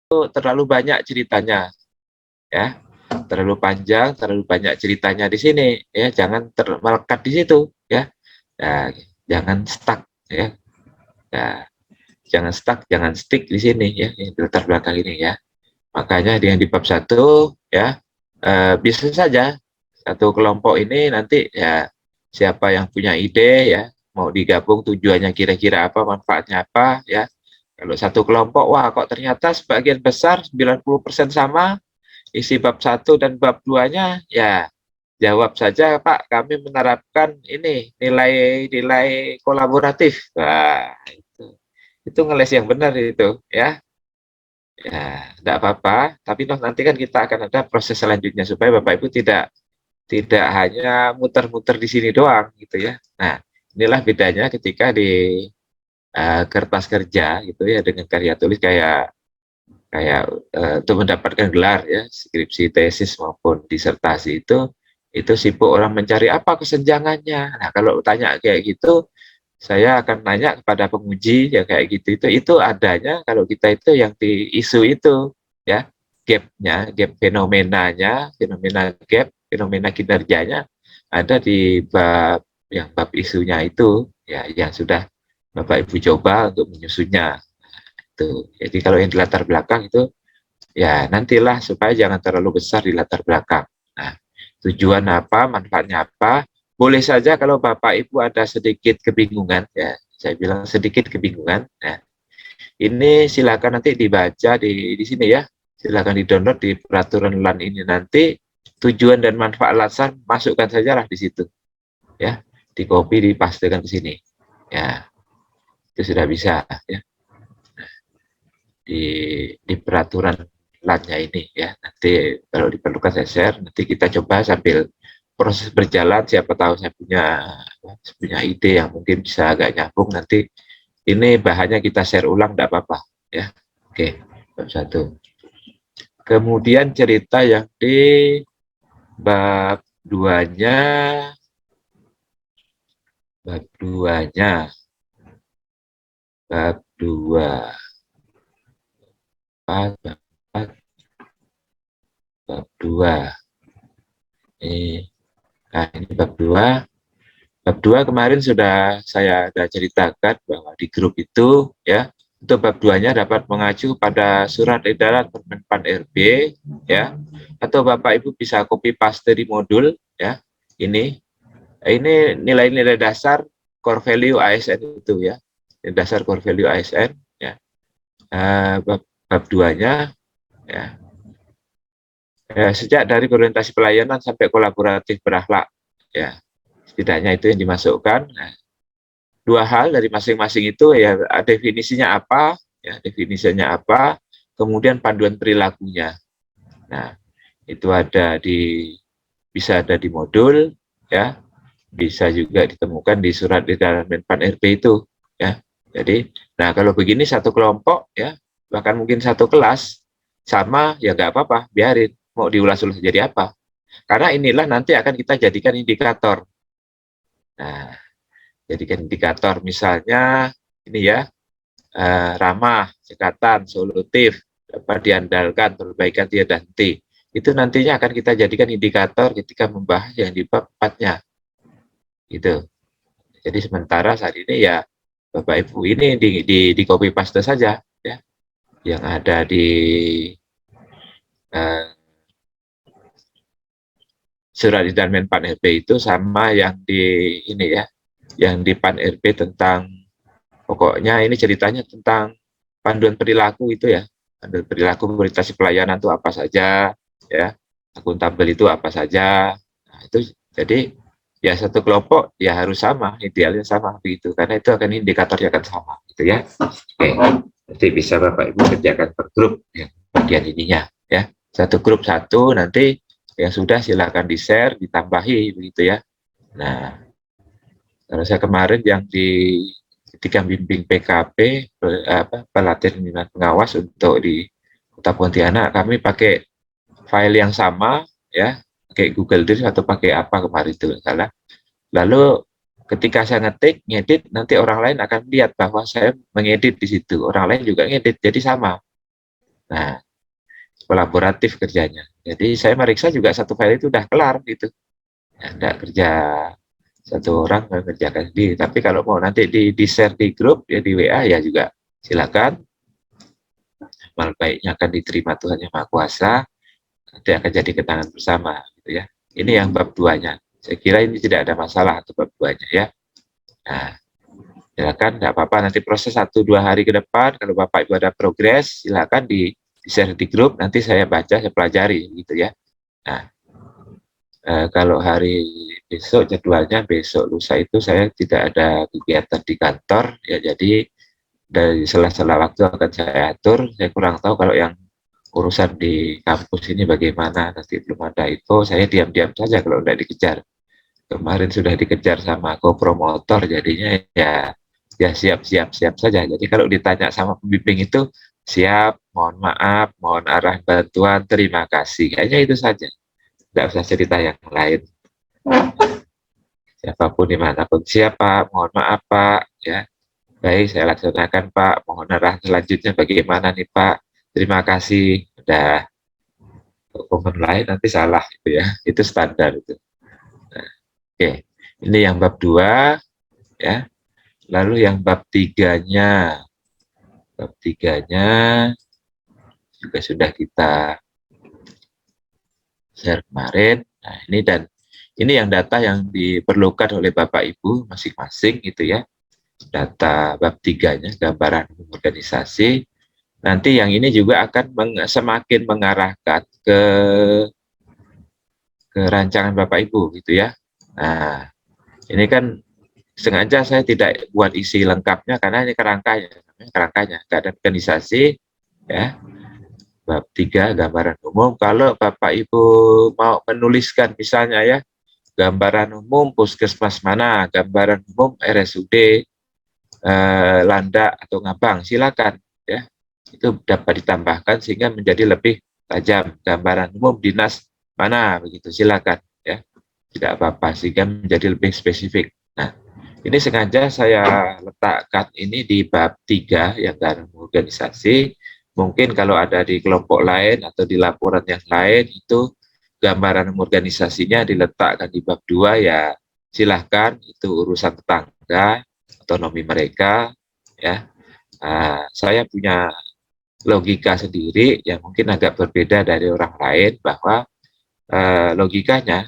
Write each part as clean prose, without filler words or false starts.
terlalu banyak ceritanya, ya, terlalu panjang, terlalu banyak ceritanya di sini, ya, jangan melekat di situ, ya, nah, jangan stuck, ya, nah, jangan stuck, jangan stick di sini, ya, yang di latar belakang ini, ya. Makanya yang di bab 1, ya, bisa saja satu kelompok ini nanti, ya, siapa yang punya ide, ya, mau digabung tujuannya kira-kira apa, manfaatnya apa, ya. Kalau satu kelompok, wah kok ternyata sebagian besar 90% sama isi bab 1 dan bab 2-nya, ya jawab saja Pak, kami menerapkan ini nilai-nilai kolaboratif. Wah, itu ngeles yang benar itu, ya. Ya, tidak apa-apa, tapi nanti kan kita akan ada proses selanjutnya supaya Bapak Ibu tidak hanya muter-muter di sini doang gitu ya. Nah, inilah bedanya ketika di kertas kerja gitu ya dengan karya tulis kayak kayak untuk mendapatkan gelar ya skripsi, tesis maupun disertasi itu sibuk orang mencari apa kesenjangannya. Nah, kalau tanya kayak gitu saya akan nanya kepada penguji ya kayak gitu itu adanya kalau kita itu yang di isu itu ya gapnya, gap fenomenanya, fenomena gap, fenomena kinerjanya ada di bab isunya itu ya yang sudah Bapak Ibu coba untuk menyusunnya itu. Jadi kalau yang di latar belakang itu ya nantilah supaya jangan terlalu besar di latar belakang. Nah, tujuan apa, manfaatnya apa, boleh saja kalau Bapak Ibu ada sedikit kebingungan, ya saya bilang sedikit kebingungan, ya, ini silakan nanti dibaca di sini ya, silakan di-download di peraturan LAN ini nanti, tujuan dan manfaat latsar masukkan saja lah di situ, ya, di copy, dipastekan ke sini, ya, itu sudah bisa, ya, di peraturan LAN-nya ini ya. Nanti kalau diperlukan saya share, nanti kita coba sambil proses berjalan, siapa tahu saya punya ide yang mungkin bisa agak nyambung nanti. Ini bahannya kita share ulang, tidak apa-apa ya. Oke, bab 1. Kemudian cerita yang di bab 2-nya, bab 2-nya, bab 2, bab 2. Ini bab 2. Bab 2 kemarin sudah saya ada ceritakan bahwa di grup itu ya, untuk bab 2-nya dapat mengacu pada surat edaran Permenpan RB ya, atau Bapak Ibu bisa copy paste di modul ya. Ini nilai-nilai dasar core value ASN itu ya. Dasar core value ASN ya. Bab 2-nya ya. Sejak dari orientasi pelayanan sampai kolaboratif berakhlak ya. Setidaknya itu yang dimasukkan. Nah, dua hal dari masing-masing itu ya definisinya apa, ya definisinya apa, kemudian panduan perilakunya. Nah, itu bisa ada di modul, ya, bisa juga ditemukan di surat di dalam Menpan RB itu, ya. Jadi, nah kalau begini satu kelompok, ya, bahkan mungkin satu kelas sama, ya nggak apa-apa, biarin mau diulas-ulas jadi apa. Karena inilah nanti akan kita jadikan indikator. Nah, jadikan indikator misalnya ini ya, ramah, cekatan, solutif, dapat diandalkan, perbaikan tiada henti. Itu nantinya akan kita jadikan indikator ketika membahas yang di bab 4-nya. Gitu. Jadi sementara saat ini ya Bapak Ibu ini di copy paste saja ya, yang ada di eh, surat edaran Menpan RB itu sama yang di ini ya, yang di Pan RB tentang pokoknya ini ceritanya tentang panduan perilaku itu ya. Panduan perilaku orientasi pelayanan itu apa saja, ya. Akuntabel itu apa saja. Nah, itu jadi ya satu kelompok ya harus sama, idealnya sama begitu. Karena itu akan indikatornya akan sama gitu ya. Oke. Nanti bisa Bapak Ibu kerjakan per grup ya, bagian ininya ya. Satu grup satu nanti yang sudah silakan di-share, ditambahi begitu ya. Nah, kalau saya kemarin yang ketika bimbing PKP pelatihan pimpinan pengawas untuk di Kota Pontianak, kami pakai file yang sama ya, pakai Google Drive atau pakai apa kemarin itu salah. Lalu ketika saya ngetik, ngedit, nanti orang lain akan lihat bahwa saya mengedit di situ. Orang lain juga ngedit, jadi sama. Nah, kolaboratif kerjanya. Jadi saya meriksa juga satu file itu udah kelar gitu. Ya, enggak kerja satu orang mengerjakan sendiri. Tapi kalau mau nanti di share di grup ya di WA ya juga silakan. Amal baiknya akan diterima Tuhan Yang Maha Kuasa. Nanti akan jadi kenangan bersama gitu ya. Ini yang bab 2-nya. Saya kira ini tidak ada masalah untuk bab 2-nya ya. Nah, silakan, enggak apa-apa nanti proses 1-2 hari ke depan kalau Bapak Ibu ada progres silakan di share di grup, nanti saya baca, saya pelajari gitu ya. Nah, kalau hari besok jadwalnya besok lusa itu saya tidak ada kegiatan di kantor ya, jadi dari sela-sela waktu akan saya atur. Saya kurang tahu kalau yang urusan di kampus ini bagaimana, nanti belum ada info, saya diam-diam saja kalau tidak dikejar. Kemarin sudah dikejar sama kopromotor, jadinya ya siap saja. Jadi kalau ditanya sama pembimbing itu siap, mohon maaf, mohon arah bantuan, terima kasih. Kayaknya itu saja. Tidak usah cerita yang lain. Siapapun dimanapun siapa, mohon maaf Pak, ya. Baik, saya laksanakan Pak. Mohon arah selanjutnya bagaimana nih Pak? Terima kasih. Udah komen lain nanti salah itu ya. Itu standar itu. Nah, oke, ini yang bab 2 ya. Lalu yang bab 3-nya. Bab 3-nya juga sudah kita share kemarin. Nah, ini yang data yang diperlukan oleh Bapak Ibu masing-masing gitu ya. Data bab 3-nya, gambaran organisasi. Nanti yang ini juga akan semakin mengarahkan ke rancangan Bapak Ibu gitu ya. Nah, ini kan sengaja saya tidak buat isi lengkapnya karena ini kerangkanya, keadaan organisasi ya. Bab 3 gambaran umum. Kalau Bapak Ibu mau menuliskan misalnya ya, gambaran umum puskesmas mana, gambaran umum RSUD Landa atau Ngabang, silakan ya. Itu dapat ditambahkan sehingga menjadi lebih tajam. Gambaran umum dinas mana begitu, silakan ya. Tidak apa-apa sehingga menjadi lebih spesifik. Nah, ini sengaja saya letakkan ini di bab 3 yang dalam organisasi. Mungkin kalau ada di kelompok lain atau di laporan yang lain itu gambaran organisasinya diletakkan di bab 2 ya silahkan, itu urusan tetangga, otonomi mereka ya. Saya punya logika sendiri yang mungkin agak berbeda dari orang lain bahwa logikanya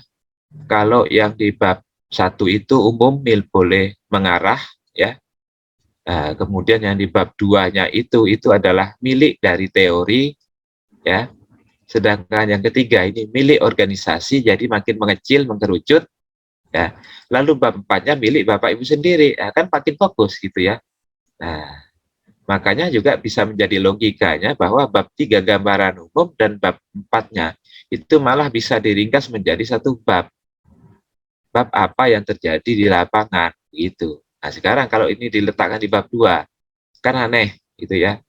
kalau yang di bab 1 itu umum boleh mengarah ya. Kemudian yang di bab 2-nya itu adalah milik dari teori ya. Sedangkan yang ketiga ini milik organisasi, jadi makin mengecil, mengerucut ya. Lalu bab 4-nya milik Bapak Ibu sendiri, kan makin fokus gitu ya. Nah, makanya juga bisa menjadi logikanya bahwa bab 3 gambaran umum dan bab 4-nya itu malah bisa diringkas menjadi satu bab. Bab apa yang terjadi di lapangan gitu. Nah, sekarang kalau ini diletakkan di bab 2 kan aneh gitu ya.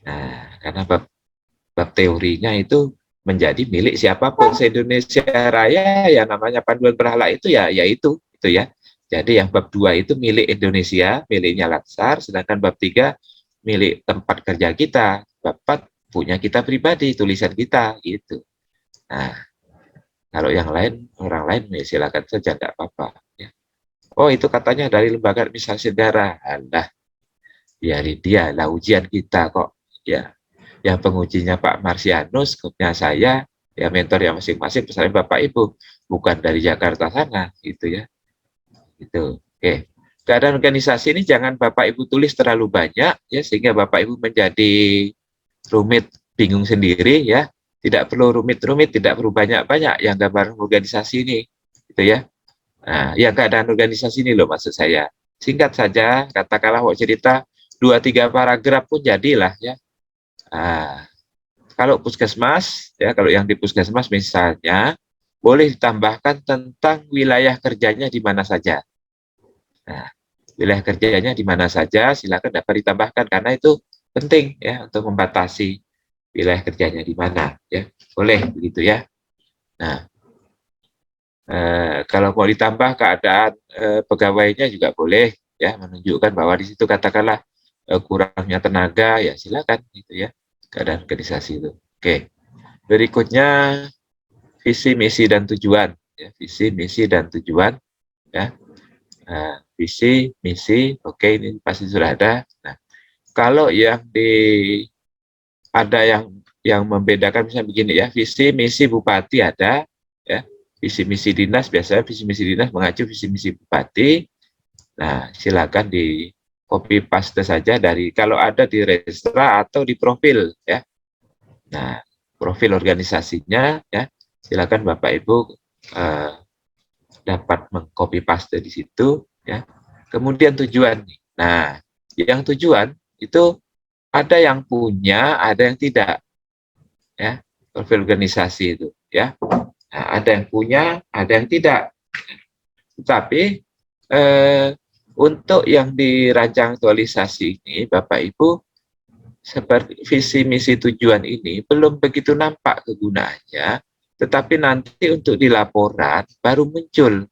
Nah, karena bab teorinya itu menjadi milik siapapun se-Indonesia Raya, yang namanya panduan berhala itu ya itu gitu ya. Jadi yang bab 2 itu milik Indonesia, miliknya Latsar, sedangkan bab 3 milik tempat kerja kita, bab 4 punya kita pribadi, tulisan kita gitu. Nah, kalau yang lain, orang lain ya silakan saja, enggak apa-apa ya. Oh, itu katanya dari lembaga administrasi daerah. Alah, biarin dia lah, ujian kita kok ya. Yang pengujinya Pak Marsianus, grupnya saya, ya mentor yang masing-masing, misalnya Bapak Ibu, bukan dari Jakarta sana, gitu ya. Gitu. Oke. Keadaan organisasi ini jangan Bapak Ibu tulis terlalu banyak, ya, sehingga Bapak Ibu menjadi rumit, bingung sendiri, ya. Tidak perlu rumit-rumit, tidak perlu banyak-banyak yang gambar organisasi ini, gitu ya. Nah, yang keadaan organisasi ini loh maksud saya. Singkat saja, katakanlah mau cerita 2-3 paragraf pun jadilah ya. Nah, kalau puskesmas, ya kalau yang di puskesmas misalnya, boleh ditambahkan tentang wilayah kerjanya di mana saja. Nah, wilayah kerjanya di mana saja, silakan dapat ditambahkan karena itu penting ya untuk membatasi wilayah kerjanya di mana, ya boleh begitu ya. Nah, kalau mau ditambah keadaan pegawainya juga boleh ya, menunjukkan bahwa di situ katakanlah kurangnya tenaga ya silakan gitu ya. keadaan organisasi itu. Oke, berikutnya visi, misi, dan tujuan. Ya, visi, misi, dan tujuan. Ya, nah, visi, misi, oke, ini pasti sudah ada. Nah, kalau yang ada yang membedakan misalnya begini ya, visi misi bupati ada, ya, visi misi dinas biasanya visi misi dinas mengacu visi misi bupati. Nah, silakan di copy paste saja dari kalau ada di Restra atau di profil ya. Nah, profil organisasinya ya, silakan Bapak Ibu dapat mengcopy paste di situ ya. Kemudian tujuan. Nah, yang tujuan itu ada yang punya, ada yang tidak ya, profil organisasi itu ya. Nah, ada yang punya, ada yang tidak. Tetapi untuk yang dirancang aktualisasi ini, Bapak Ibu, seperti visi misi tujuan ini belum begitu nampak kegunaannya, tetapi nanti untuk di laporan baru muncul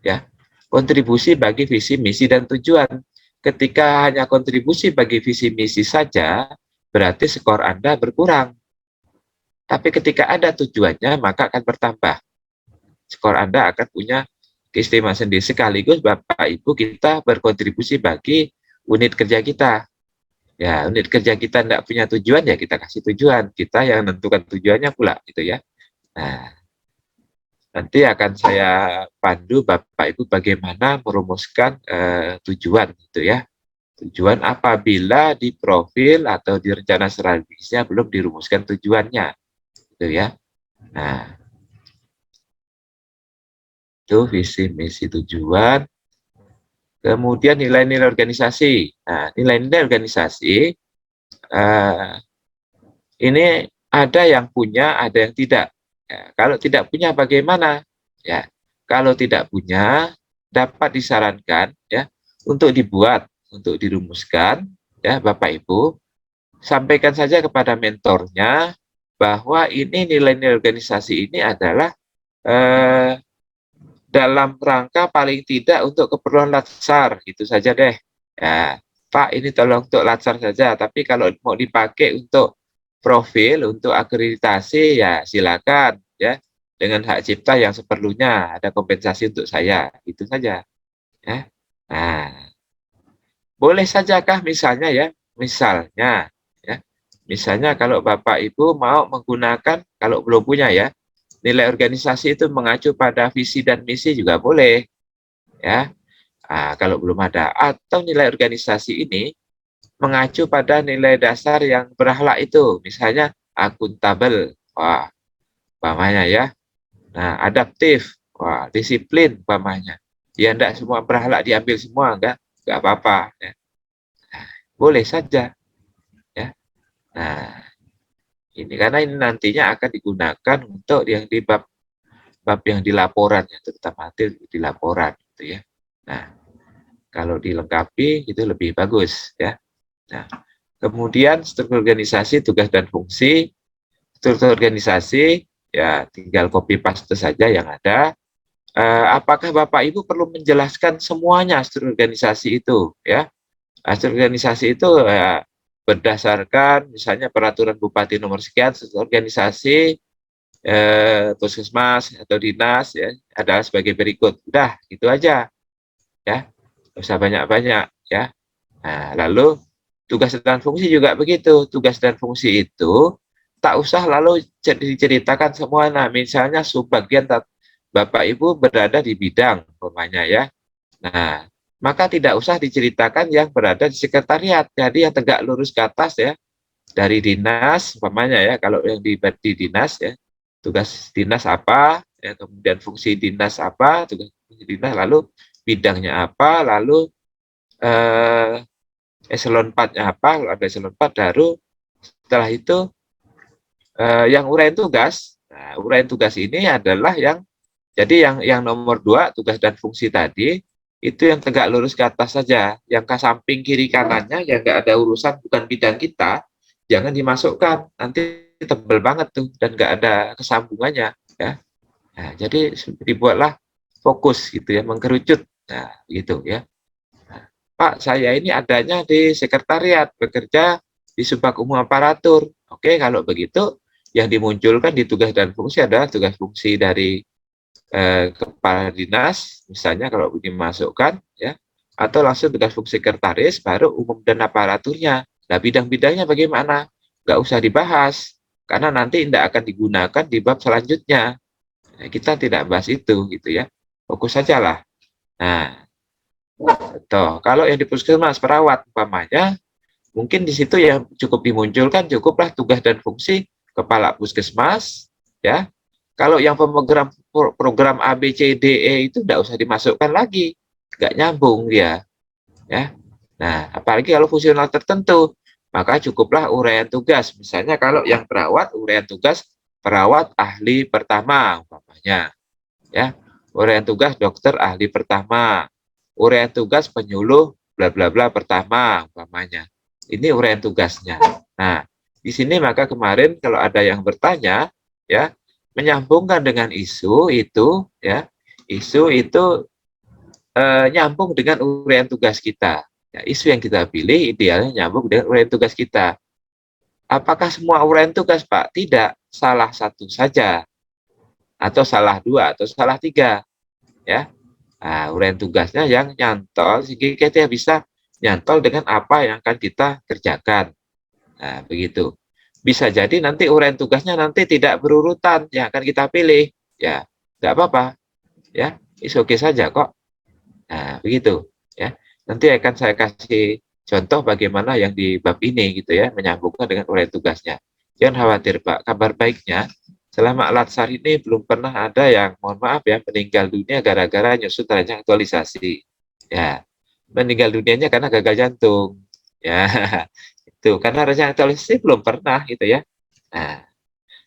ya kontribusi bagi visi misi dan tujuan. Ketika hanya kontribusi bagi visi misi saja, berarti skor Anda berkurang. Tapi ketika ada tujuannya, maka akan bertambah. Skor Anda akan punya keistimewaan sendiri. Sekaligus Bapak Ibu kita berkontribusi bagi unit kerja kita. Ya, unit kerja kita tidak punya tujuan, ya kita kasih tujuan. Kita yang menentukan tujuannya pula, gitu ya. Nah, nanti akan saya pandu Bapak Ibu bagaimana merumuskan tujuan, gitu ya. Tujuan apabila di profil atau di rencana strategisnya belum dirumuskan tujuannya, gitu ya. Nah, itu visi, misi, tujuan. Kemudian nilai-nilai organisasi. Nah, nilai-nilai organisasi ini ada yang punya, ada yang tidak. Ya, kalau tidak punya bagaimana? Ya, kalau tidak punya dapat disarankan ya untuk dibuat, untuk dirumuskan ya Bapak Ibu, sampaikan saja kepada mentornya bahwa ini nilai-nilai organisasi ini adalah dalam rangka paling tidak untuk keperluan latsar, gitu saja deh. Ya, Pak, ini tolong untuk latsar saja, tapi kalau mau dipakai untuk profil, untuk akreditasi, ya silakan ya, dengan hak cipta yang seperlunya, ada kompensasi untuk saya, itu saja. Ya. Nah, boleh sajakah misalnya ya, ya, misalnya kalau Bapak Ibu mau menggunakan, kalau belum punya ya, nilai organisasi itu mengacu pada visi dan misi juga boleh ya. Nah, kalau belum ada, atau nilai organisasi ini mengacu pada nilai dasar yang berakhlak itu, misalnya akuntabel, wah, umpamanya ya. Nah, adaptif, wah, disiplin, umpamanya. Ya, enggak semua berakhlak diambil semua, enggak apa-apa. Ya. Boleh saja, ya. Nah, ini karena ini nantinya akan digunakan untuk yang di bab yang di laporan, ya, terutama di laporan, gitu ya. Nah, kalau dilengkapi itu lebih bagus ya. Nah, kemudian struktur organisasi, tugas dan fungsi. Struktur organisasi ya tinggal copy paste saja yang ada. Apakah Bapak Ibu perlu menjelaskan semuanya struktur organisasi itu ya? Struktur organisasi itu berdasarkan misalnya peraturan Bupati nomor sekian, struktur organisasi puskesmas atau dinas ya adalah sebagai berikut. Udah, itu aja ya. Nggak usah banyak-banyak ya. Nah, lalu tugas dan fungsi juga begitu. Tugas dan fungsi itu tak usah lalu diceritakan semua. Nah, misalnya subbagian Bapak Ibu berada di bidang umpamanya ya. Nah, maka tidak usah diceritakan yang berada di sekretariat. Jadi yang tegak lurus ke atas ya, dari dinas umpamanya ya, kalau yang di dinas ya, tugas dinas apa, ya, kemudian fungsi dinas apa, tugas fungsi dinas, lalu bidangnya apa, lalu eselon 4-nya apa, kalau ada eselon 4 baru setelah itu yang uraian tugas. Nah, uraian tugas ini adalah yang jadi yang nomor 2 tugas dan fungsi tadi itu yang tegak lurus ke atas saja, yang ke samping kiri kanannya yang nggak ada urusan bukan bidang kita, jangan dimasukkan, nanti tebel banget tuh dan nggak ada kesambungannya ya. Nah, jadi dibuatlah fokus gitu ya, mengkerucut. Nah, gitu ya. Pak, saya ini adanya di sekretariat, bekerja di Subbag Umum Aparatur. Oke, kalau begitu yang dimunculkan di tugas dan fungsi adalah tugas fungsi dari kepala dinas, misalnya kalau dimasukkan, ya, atau langsung tugas fungsi sekretaris, baru umum dan aparaturnya. Nah, bidang-bidangnya bagaimana? Nggak usah dibahas, karena nanti tidak akan digunakan di bab selanjutnya. Nah, kita tidak bahas itu, gitu ya. Fokus saja lah. Nah, kalau yang di puskesmas perawat umpamanya, mungkin di situ yang cukup dimunculkan cukuplah tugas dan fungsi kepala puskesmas, ya. Kalau yang program A B C D E itu tidak usah dimasukkan lagi, nggak nyambung dia, ya. Nah, apalagi kalau fungsional tertentu, maka cukuplah uraian tugas. Misalnya kalau yang perawat, uraian tugas perawat ahli pertama, umpamanya, ya. Uraian tugas dokter ahli pertama, uraian tugas penyuluh bla bla bla pertama, umpamanya. Ini uraian tugasnya. Nah, di sini maka kemarin kalau ada yang bertanya, ya, menyambungkan dengan isu itu, ya, isu itu nyambung dengan uraian tugas kita. Ya, isu yang kita pilih idealnya nyambung dengan uraian tugas kita. Apakah semua uraian tugas, Pak? Tidak, salah satu saja, atau salah dua, atau salah tiga, ya. Nah, uraian tugasnya yang nyantol sehingga kita bisa nyantol dengan apa yang akan kita kerjakan. Nah, begitu. Bisa jadi nanti uraian tugasnya nanti tidak berurutan yang akan kita pilih. Ya, nggak apa-apa. Ya, oke saja kok. Nah, begitu. Ya, nanti akan saya kasih contoh bagaimana yang di bab ini gitu ya, menyambungkan dengan uraian tugasnya. Jangan khawatir Pak, kabar baiknya selama Latsar ini belum pernah ada yang, mohon maaf ya, meninggal dunia gara-gara nyusut rancang aktualisasi. Ya, meninggal dunianya karena gagal jantung. Ya, itu karena rancang aktualisasi belum pernah gitu ya. Nah,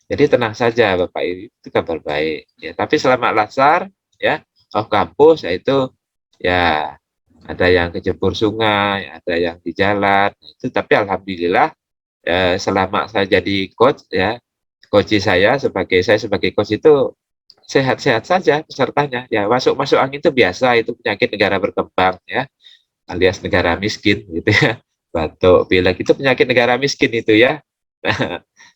jadi tenang saja Bapak, itu kabar baik. Ya, tapi selama Latsar ya, off kampus yaitu ya ada yang kejebur sungai, ada yang di jalan. Itu tapi alhamdulillah selama saya jadi coach ya, coach saya sebagai coach itu sehat-sehat saja pesertanya. Ya, masuk-masuk angin itu biasa, itu penyakit negara berkembang ya, alias negara miskin gitu ya. Batuk, pilek itu penyakit negara miskin itu ya.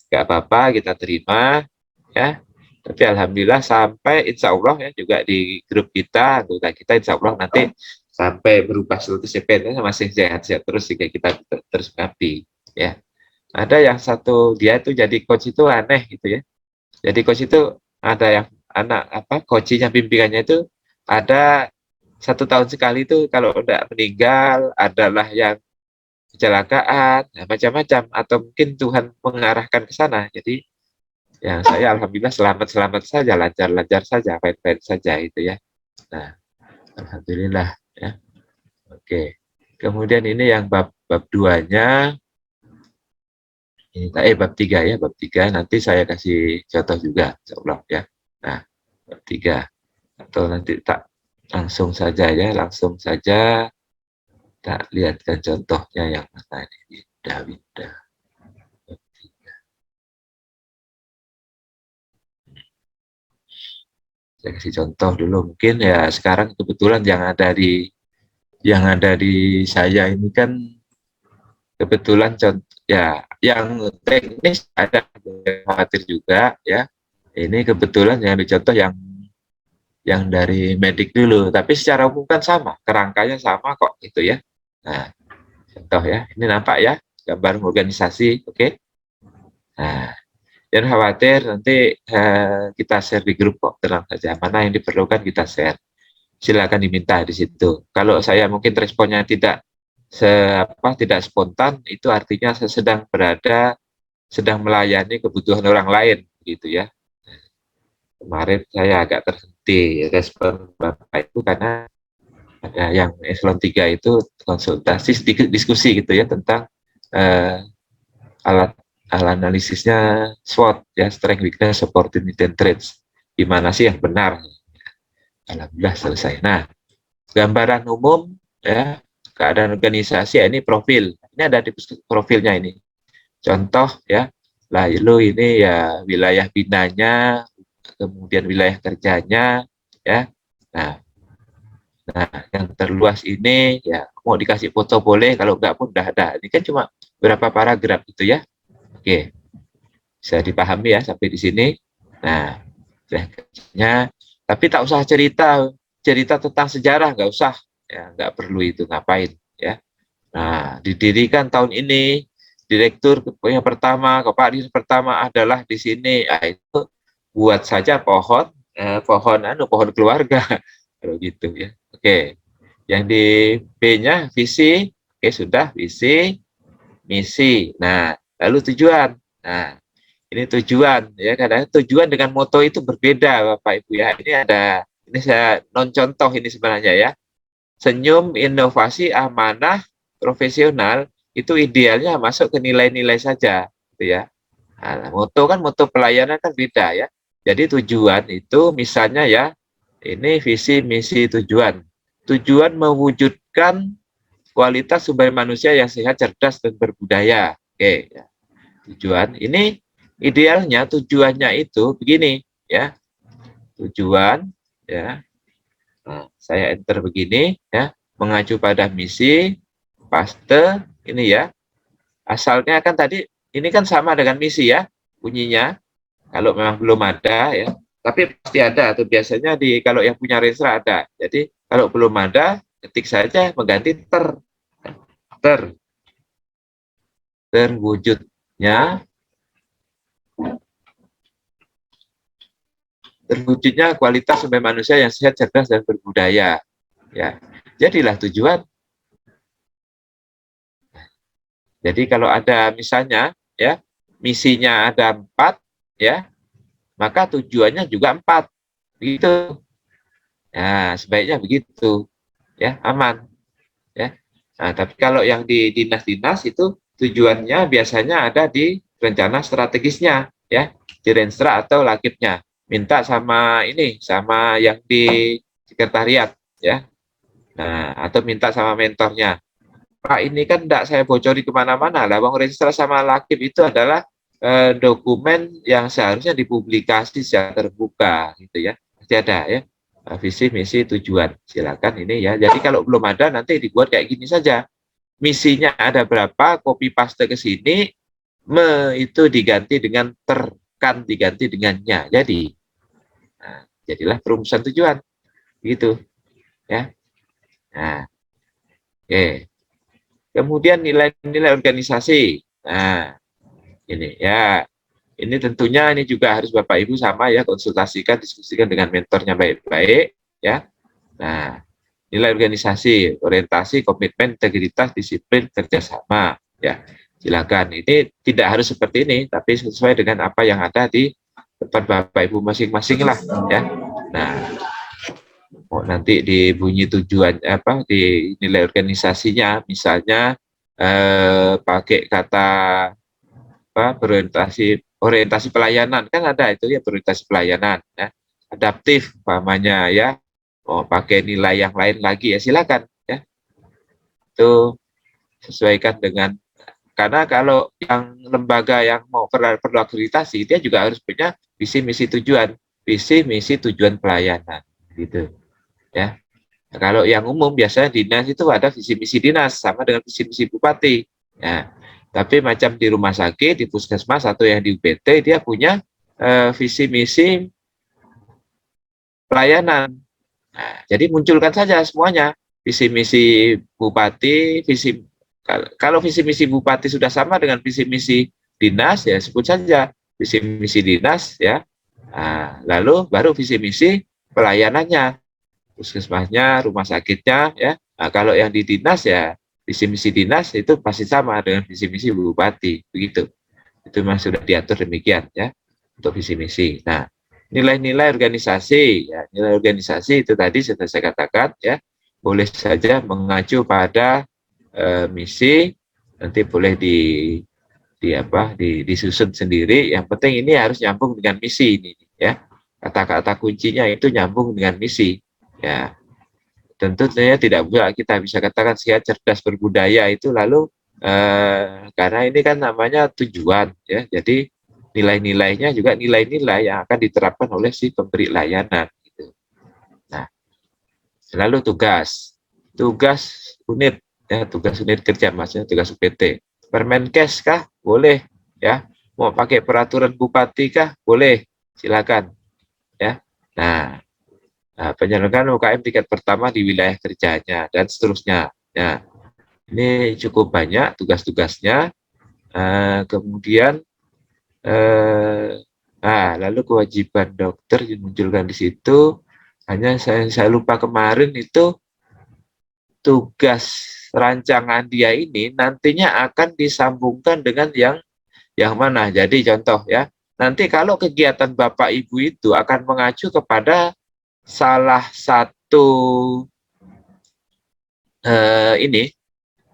Nggak apa-apa, kita terima ya. Tapi alhamdulillah sampai insya Allah ya juga di grup kita, anggota kita insya Allah nanti sampai berubah seluruh CPN masih sehat-sehat terus jika kita terus mengabdi ya. Ada yang satu dia itu jadi coach itu aneh gitu ya. Jadi coach itu ada yang anak apa coachnya bimbingannya itu ada 1 tahun sekali itu kalau udah meninggal adalah yang kecelakaan, ya, macam-macam atau mungkin Tuhan mengarahkan ke sana. Jadi yang saya alhamdulillah selamat-selamat saja, lancar-lancar saja, baik-baik saja itu ya. Nah, alhamdulillah ya. Oke. Kemudian ini yang bab 2-nya ini bab 3 ya, bab 3 nanti saya kasih contoh juga insyaallah ya. Nah, bab 3 atau nanti tak langsung saja ya, langsung saja tak lihatkan contohnya yang mana ini. Winda. Saya kasih contoh dulu mungkin ya, sekarang kebetulan yang ada di saya ini kan kebetulan contoh ya yang teknis ada khawatir juga ya. Ini kebetulan yang dicontoh yang dari medik dulu, tapi secara umum kan sama, kerangkanya sama kok gitu ya. Nah, contoh ya, ini nampak ya gambar organisasi, oke. Nah, jangan khawatir nanti kita share di grup kok, tenang saja. Mana yang diperlukan kita share. Silakan diminta di situ. Kalau saya mungkin responnya tidak spontan, itu artinya saya sedang melayani kebutuhan orang lain gitu ya. Kemarin saya agak terhenti respon Bapak itu karena ada yang eselon 3 itu konsultasi diskusi gitu ya tentang alat analisisnya SWOT ya, strength, weakness, opportunity and threats. Gimana sih yang benar? Alhamdulillah selesai. Nah, gambaran umum ya keadaan organisasi ya, ini profil. Ini ada di profilnya ini. Contoh ya, lalu ini ya wilayah binanya, kemudian wilayah kerjanya ya. Nah, yang terluas ini ya mau dikasih foto boleh, kalau enggak pun udah ada. Ini kan cuma berapa paragraf gitu ya. Oke. Bisa dipahami ya sampai di sini. Nah, kerjanya, tapi tak usah cerita tentang sejarah, nggak usah, ya nggak perlu itu, ngapain ya. Nah, didirikan tahun ini, direktur yang pertama, kepala dinas pertama adalah di sini. Nah, itu buat saja pohon keluarga, kalau gitu ya. Oke, yang di B-nya visi, oke sudah visi, misi. Nah, lalu tujuan. Nah, ini tujuan ya, kadang tujuan dengan moto itu berbeda Bapak Ibu ya. Ini saya non contoh ini sebenarnya ya. Senyum, inovasi, amanah, profesional itu idealnya masuk ke nilai-nilai saja gitu ya. Nah, moto kan moto pelayanan kan beda ya. Jadi tujuan itu misalnya ya, ini visi, misi, tujuan. Tujuan mewujudkan kualitas sumber manusia yang sehat, cerdas, dan berbudaya. Oke, ya. Tujuan ini idealnya tujuannya itu begini ya. Tujuan ya. Nah, saya enter begini ya, mengacu pada misi, paste ini ya. Asalnya kan tadi ini kan sama dengan misi ya bunyinya. Kalau memang belum ada ya, tapi pasti ada atau biasanya di kalau yang punya Renstra ada. Jadi kalau belum ada, ketik saja mengganti ter terwujudnya terwujudnya kualitas sumber manusia yang sehat, cerdas, dan berbudaya. Ya, jadilah tujuan. Jadi kalau ada misalnya ya misinya ada 4 ya, maka tujuannya juga 4. Begitu. Nah, sebaiknya begitu ya, aman ya. Nah, tapi kalau yang di dinas-dinas itu tujuannya biasanya ada di rencana strategisnya ya, di Renstra atau Lakipnya. Minta sama ini, sama yang di sekretariat ya. Nah, atau minta sama mentornya. Pak, ini kan tidak saya bocori kemana-mana lah. Bang Renstra sama Lakip itu adalah dokumen yang seharusnya dipublikasi secara terbuka gitu ya. Pasti ada ya. Visi, misi, tujuan. Silakan ini ya. Jadi kalau belum ada nanti dibuat kayak gini saja. Misinya ada berapa, copy paste ke sini, itu diganti dengan terkan diganti dengannya. Jadi, nah, jadilah perumusan tujuan. Gitu ya. Nah, oke. Kemudian nilai-nilai organisasi. Nah, ini ya. Ini tentunya ini juga harus Bapak Ibu sama ya konsultasikan, diskusikan dengan mentornya baik-baik ya. Nah, nilai organisasi, orientasi, komitmen, integritas, disiplin, kerjasama ya. Silakan. Ini tidak harus seperti ini, tapi sesuai dengan apa yang ada di depan Bapak Ibu masing-masing lah ya. Nah, nanti di bunyi tujuan apa di nilai organisasinya misalnya pakai kata apa orientasi pelayanan kan ada itu ya orientasi pelayanan ya. Adaptif umpamanya ya. Oh, pakai nilai yang lain lagi ya silakan ya. Itu sesuaikan dengan karena kalau yang lembaga yang mau perlu akreditasi dia juga harus punya visi misi tujuan, visi misi tujuan pelayanan gitu ya. Nah, kalau yang umum biasanya dinas itu ada visi misi dinas sama dengan visi misi bupati ya. Tapi macam di rumah sakit, di puskesmas atau yang di UPT dia punya visi misi pelayanan. Nah, jadi munculkan saja semuanya visi misi bupati, kalau visi misi bupati sudah sama dengan visi misi dinas ya sebut saja visi misi dinas ya. Nah, lalu baru visi misi pelayanannya, puskesmasnya, rumah sakitnya ya. Nah, kalau yang di dinas ya visi misi dinas itu pasti sama dengan visi misi bupati begitu. Itu memang sudah diatur demikian ya untuk visi misi. Nah, nilai-nilai organisasi ya, nilai organisasi itu tadi sudah saya katakan ya, boleh saja mengacu pada misi, nanti boleh disusun sendiri. Yang penting ini harus nyambung dengan misi ini ya. Kata-kata kuncinya itu nyambung dengan misi ya. Tentunya tidak kita bisa katakan sehat, cerdas, berbudaya itu lalu karena ini kan namanya tujuan ya. Jadi nilai-nilainya juga nilai-nilai yang akan diterapkan oleh si pemberi layanan gitu. Nah, lalu tugas unit kerja maksudnya tugas UPT. Permenkes kah? Boleh ya. Mau pakai peraturan bupati kah? Boleh, silakan. Ya. Nah, penyelenggaraan UKM tingkat pertama di wilayah kerjanya dan seterusnya. Ya, ini cukup banyak tugas-tugasnya. Kemudian lalu kewajiban dokter dimunculkan di situ. Hanya saya lupa kemarin itu tugas rancangan dia ini nantinya akan disambungkan dengan yang mana. Jadi contoh ya, nanti kalau kegiatan Bapak Ibu itu akan mengacu kepada salah satu ini,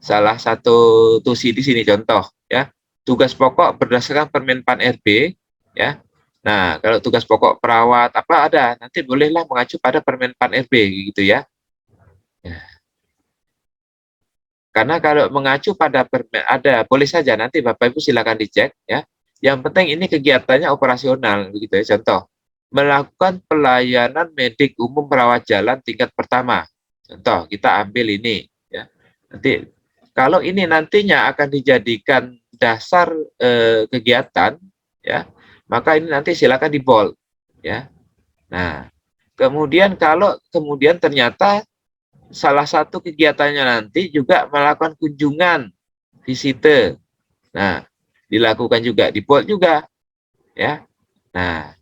salah satu tusi di sini contoh ya, tugas pokok berdasarkan Permen PAN RB ya. Nah, kalau tugas pokok perawat apa ada, nanti bolehlah mengacu pada Permen PAN RB gitu ya. Karena kalau mengacu pada ada, boleh saja nanti Bapak Ibu silakan dicek ya. Yang penting ini kegiatannya operasional begitu ya. Contoh, melakukan pelayanan medik umum perawat jalan tingkat pertama. Contoh, kita ambil ini ya. Nanti kalau ini nantinya akan dijadikan dasar kegiatan ya, maka ini nanti silakan di bold ya. Nah, kemudian kalau kemudian ternyata salah satu kegiatannya nanti juga melakukan kunjungan visite. Nah, dilakukan juga di bold juga ya. Nah,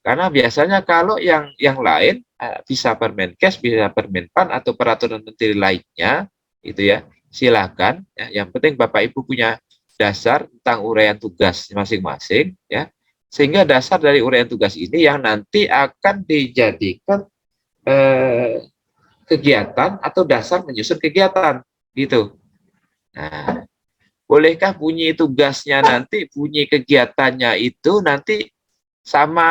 karena biasanya kalau yang lain bisa Permenkes, bisa Permenpan atau peraturan menteri lainnya itu ya. Silakan ya. Yang penting Bapak Ibu punya dasar tentang uraian tugas masing-masing ya. Sehingga dasar dari uraian tugas ini yang nanti akan dijadikan eh, kegiatan atau dasar menyusun kegiatan gitu. Nah, bolehkah bunyi tugasnya nanti, bunyi kegiatannya itu nanti sama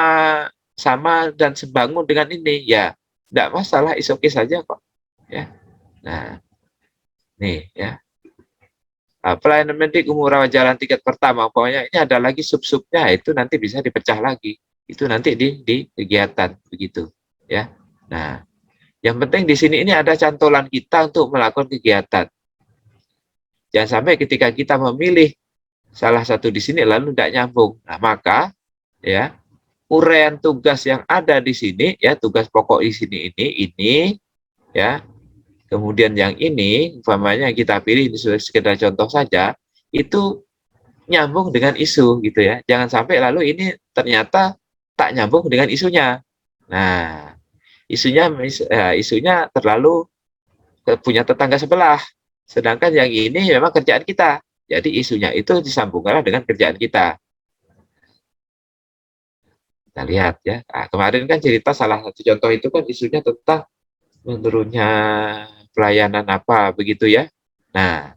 sama dan sebangun dengan ini ya, tidak masalah, is-oke saja kok ya. Nah, nih ya, pelayanan medik umum rawat jalan tingkat pertama, pokoknya ini ada lagi sub-subnya, itu nanti bisa dipecah lagi, itu nanti di kegiatan begitu ya. Nah, yang penting di sini ini ada cantolan kita untuk melakukan kegiatan. Jangan sampai ketika kita memilih salah satu di sini lalu tidak nyambung. Nah, maka ya uraian tugas yang ada di sini ya, tugas pokok di sini ini ya. Kemudian yang ini umpamanya kita pilih ini sekedar contoh saja, itu nyambung dengan isu gitu ya. Jangan sampai lalu ini ternyata tak nyambung dengan isunya. Nah, isunya terlalu punya tetangga sebelah. Sedangkan yang ini memang kerjaan kita. Jadi isunya itu disambungkanlah dengan kerjaan kita. Kita lihat ya. Nah, kemarin kan cerita salah satu contoh itu kan isunya tentang menurunnya pelayanan apa begitu ya. Nah,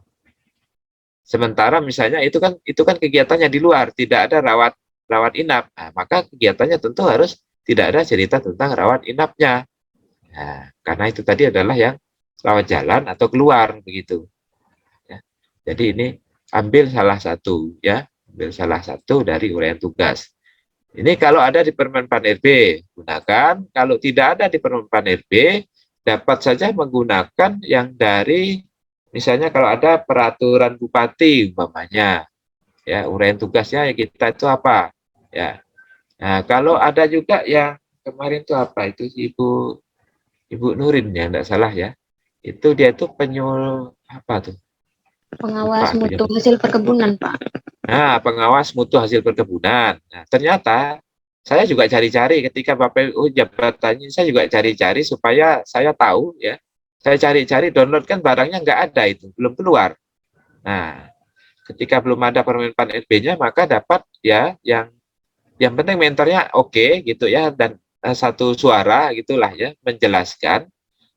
sementara misalnya itu kan kegiatannya di luar, tidak ada rawat rawat inap. Nah, maka kegiatannya tentu harus tidak ada cerita tentang rawat inapnya. Nah, karena itu tadi adalah yang rawat jalan atau keluar begitu. Ya. Jadi ini ambil salah satu ya, ambil salah satu dari uraian tugas. Ini kalau ada di Permen PAN RB, gunakan. Kalau tidak ada di Permen PAN RB, dapat saja menggunakan yang dari, misalnya kalau ada peraturan bupati, umpamanya, ya uraian tugasnya ya kita itu apa, ya. Nah, kalau ada juga yang kemarin itu apa itu Ibu Nurin ya, enggak salah ya, itu dia itu penyul apa tuh? Pengawas Lupa, mutu hasil perkebunan, Pak. Nah, pengawas mutu hasil perkebunan. Nah, ternyata saya juga cari-cari ketika Bapak jabatannya, saya juga cari-cari supaya saya tahu ya. Saya cari-cari download kan barangnya nggak ada itu, belum keluar. Nah, ketika belum ada Permen PAN RB-nya maka dapat ya yang penting mentornya oke gitu ya, dan satu suara gitulah ya menjelaskan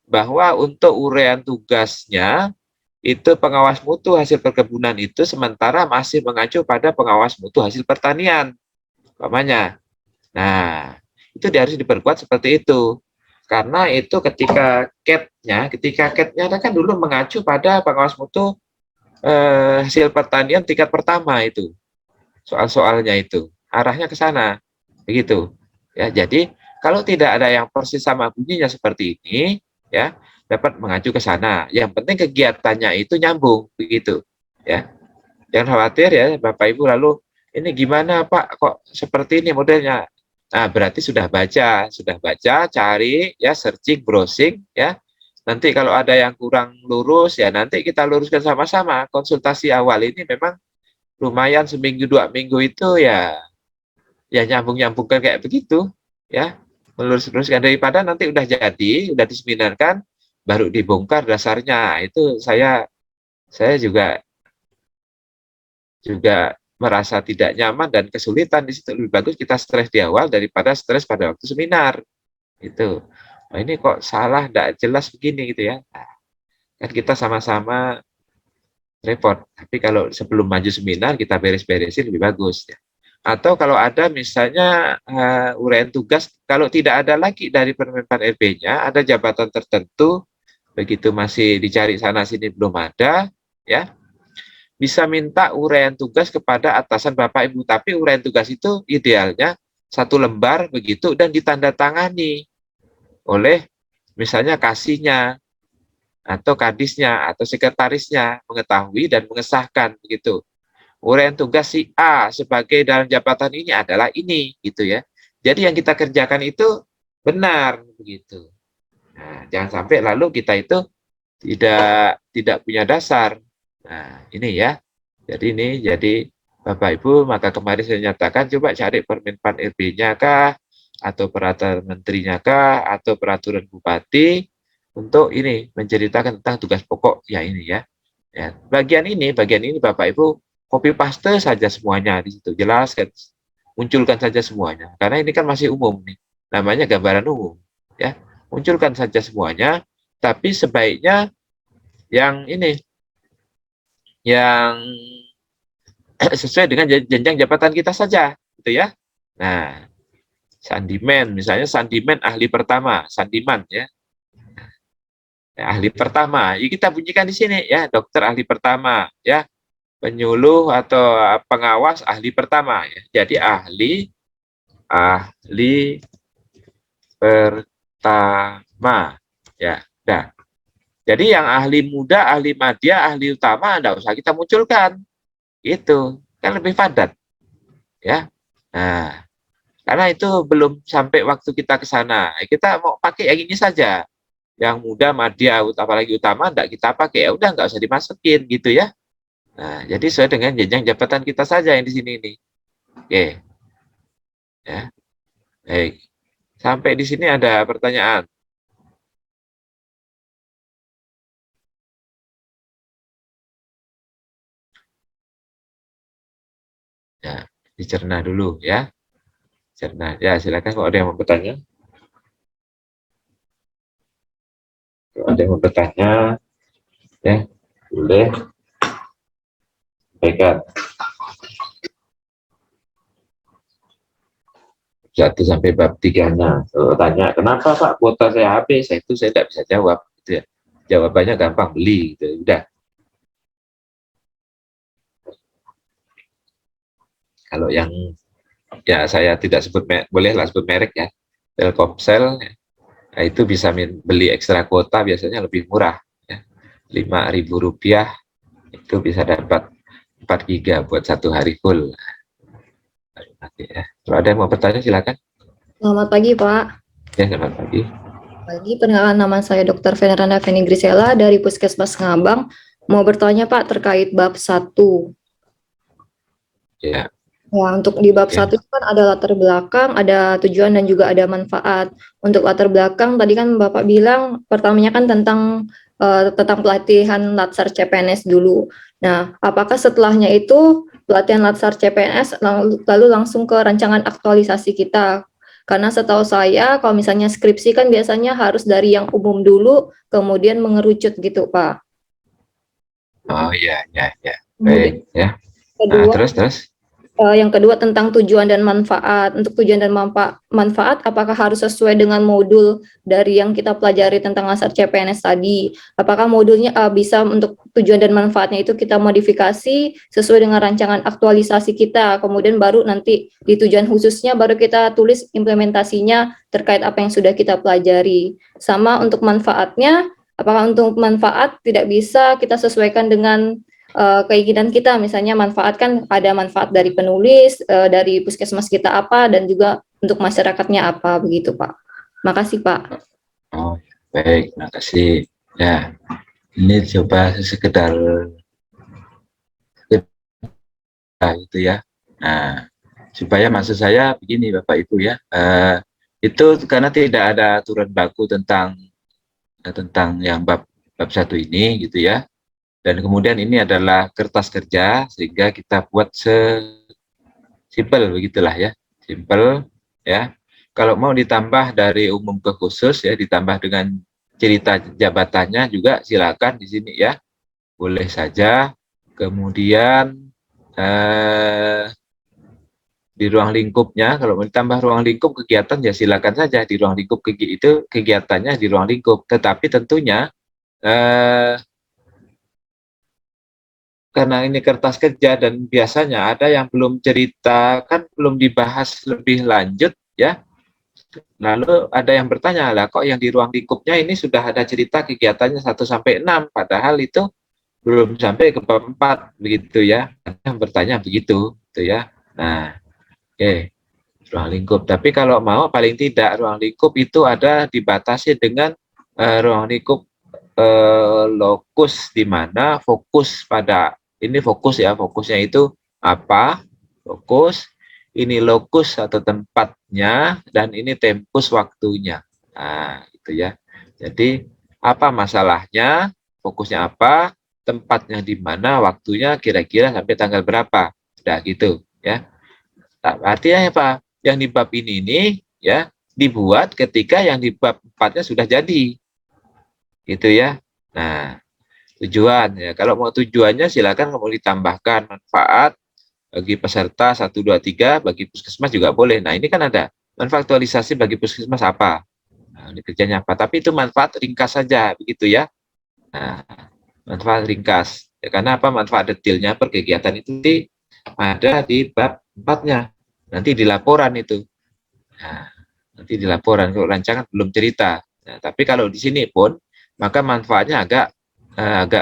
bahwa untuk uraian tugasnya itu pengawas mutu hasil perkebunan itu sementara masih mengacu pada pengawas mutu hasil pertanian, umpamanya. Nah, itu harus diperkuat seperti itu. Karena itu ketika CAT-nya kan dulu mengacu pada pengawas mutu hasil pertanian tingkat pertama itu. Soal-soalnya itu arahnya ke sana. Begitu. Ya, jadi kalau tidak ada yang persis sama bunyinya seperti ini, ya, dapat mengacu ke sana. Yang penting kegiatannya itu nyambung begitu, ya. Jangan khawatir ya Bapak Ibu lalu ini gimana Pak, kok seperti ini modelnya? Nah, berarti sudah baca, cari, ya, searching, browsing, ya. Nanti kalau ada yang kurang lurus, ya nanti kita luruskan sama-sama. Konsultasi awal ini memang lumayan seminggu 2 minggu itu ya nyambung-nyambungkan kayak begitu, ya. Melurus-luruskan daripada nanti udah jadi, udah diseminarkan, baru dibongkar dasarnya. Itu saya juga merasa tidak nyaman dan kesulitan di situ. Lebih bagus kita stres di awal daripada stres pada waktu seminar. Itu. Nah, ini kok salah, tidak jelas begini gitu ya. Nah, kan kita sama-sama repot. Tapi kalau sebelum maju seminar kita beres-beresin lebih bagus ya. Atau kalau ada misalnya uraian tugas, kalau tidak ada lagi dari Permenpan RB-nya, ada jabatan tertentu, begitu masih dicari sana sini belum ada, ya bisa minta uraian tugas kepada atasan Bapak Ibu, tapi uraian tugas itu idealnya 1 lembar begitu dan ditandatangani oleh misalnya kasihnya atau kadisnya atau sekretarisnya mengetahui dan mengesahkan begitu. Uraian tugas si A sebagai dalam jabatan ini adalah ini gitu ya. Jadi yang kita kerjakan itu benar begitu. Nah, jangan sampai lalu kita itu tidak punya dasar. Nah, ini ya. Jadi Bapak Ibu, maka kemarin saya nyatakan coba cari Permenpan RB-nya kah, atau peraturan menterinya kah, atau peraturan bupati untuk ini menceritakan tentang tugas pokok ya ini ya. Ya, bagian ini Bapak Ibu copy paste saja semuanya di situ, jelaskan, munculkan saja semuanya. Karena ini kan masih umum nih, namanya gambaran umum ya. Munculkan saja semuanya, tapi sebaiknya yang ini yang sesuai dengan jenjang jabatan kita saja, gitu ya. Nah, sandiman, misalnya sandiman ahli pertama, sandiman ya. Ahli pertama, ya kita bunyikan di sini ya, dokter ahli pertama ya, penyuluh atau pengawas ahli pertama ya. Jadi ahli pertama ya. Nah, jadi yang ahli muda, ahli madya, ahli utama enggak usah kita munculkan. Itu kan lebih padat ya. Nah, karena itu belum sampai waktu kita ke sana. Kita mau pakai yang ini saja. Yang muda, madya, apalagi utama enggak kita pakai. Ya udah enggak usah dimasukin gitu ya. Nah, jadi sesuai dengan jenjang jabatan kita saja yang di sini nih. Oke. Ya. Baik. Sampai di sini ada pertanyaan. Ya, dicerna dulu ya. Cerna. Ya, silakan kalau ada yang mau bertanya. Kalau ada yang mau bertanya, ya, boleh. Sampaikan. 1 sampai bab 3-nya. Kalau tanya, kenapa Pak kuota saya habis? Itu saya tidak bisa jawab. Gitu ya. Jawabannya gampang, beli. Gitu. Udah. Kalau yang ya saya tidak sebut bolehlah sebut merek ya, Telkomsel, nah itu bisa beli ekstra kuota biasanya lebih murah ya. Rp5.000 itu bisa dapat 4 giga buat 1 hari full. Ya. Kalau ada yang mau bertanya silakan. Selamat pagi, Pak. Ya, selamat pagi. Pagi, perkenalkan nama saya Dr. Veneranda Feni Grisela dari Puskesmas Ngabang. Mau bertanya, Pak, terkait bab 1. Ya. Ya, untuk di bab 1 itu kan ada latar belakang, ada tujuan, dan juga ada manfaat. Untuk latar belakang, tadi kan Bapak bilang, pertamanya kan tentang pelatihan Latsar CPNS dulu. Nah, apakah setelahnya itu pelatihan Latsar CPNS lalu langsung ke rancangan aktualisasi kita? Karena setahu saya, kalau misalnya skripsi kan biasanya harus dari yang umum dulu, kemudian mengerucut gitu, Pak. Oh iya, ya. Baik, ya. Kedua, Terus. Yang kedua tentang tujuan dan manfaat. Untuk tujuan dan manfaat, apakah harus sesuai dengan modul dari yang kita pelajari tentang Latsar CPNS tadi? Apakah modulnya bisa untuk tujuan dan manfaatnya itu kita modifikasi sesuai dengan rancangan aktualisasi kita, kemudian baru nanti di tujuan khususnya baru kita tulis implementasinya terkait apa yang sudah kita pelajari. Sama untuk manfaatnya, apakah untuk manfaat tidak bisa kita sesuaikan dengan keinginan kita, misalnya manfaat kan ada manfaat dari penulis, dari puskesmas kita apa, dan juga untuk masyarakatnya apa, begitu Pak. Makasih Pak. Oh, baik, terima kasih. Ya, ini coba sekedar itu ya. Nah, supaya maksud saya begini Bapak Ibu ya, itu karena tidak ada aturan baku tentang yang bab bab satu ini gitu ya. Dan kemudian ini adalah kertas kerja sehingga kita buat simpel begitulah ya, simpel ya. Kalau mau ditambah dari umum ke khusus ya, ditambah dengan cerita jabatannya juga silakan di sini ya, boleh saja. Kemudian di ruang lingkupnya, kalau mau ditambah ruang lingkup kegiatan ya silakan saja di ruang lingkup itu kegiatannya di ruang lingkup. Tetapi tentunya karena ini kertas kerja dan biasanya ada yang belum cerita kan belum dibahas lebih lanjut ya. Lalu ada yang bertanya lah kok yang di ruang lingkupnya ini sudah ada cerita kegiatannya 1 sampai 6 padahal itu belum sampai ke bab 4 begitu ya. Yang bertanya begitu gitu ya. Nah, oke. Ruang lingkup. Tapi kalau mau paling tidak ruang lingkup itu ada dibatasi dengan ruang lingkup lokus di mana fokus pada ini fokus ya, fokusnya itu apa? Fokus, ini lokus atau tempatnya dan ini tempus waktunya. Nah, itu ya. Jadi apa masalahnya? Fokusnya apa? Tempatnya di mana? Waktunya kira-kira sampai tanggal berapa? Sudah gitu ya. Nah, artinya apa? Yang di bab ini ya dibuat ketika yang di bab 4-nya sudah jadi. Gitu ya. Nah, tujuan ya. Kalau mau tujuannya silakan mau ditambahkan manfaat bagi peserta 1, 2, 3, bagi puskesmas juga boleh. Nah, ini kan ada manfaatualisasi bagi puskesmas apa? Nah, ini kerjanya apa? Tapi itu manfaat ringkas saja begitu ya. Nah, manfaat ringkas. Ya, karena apa? Manfaat detailnya per kegiatan itu ada di bab 4-nya. Nanti di laporan itu. Nah, nanti di laporan kalau rancangan belum cerita. Nah, tapi kalau di sini pun maka manfaatnya agak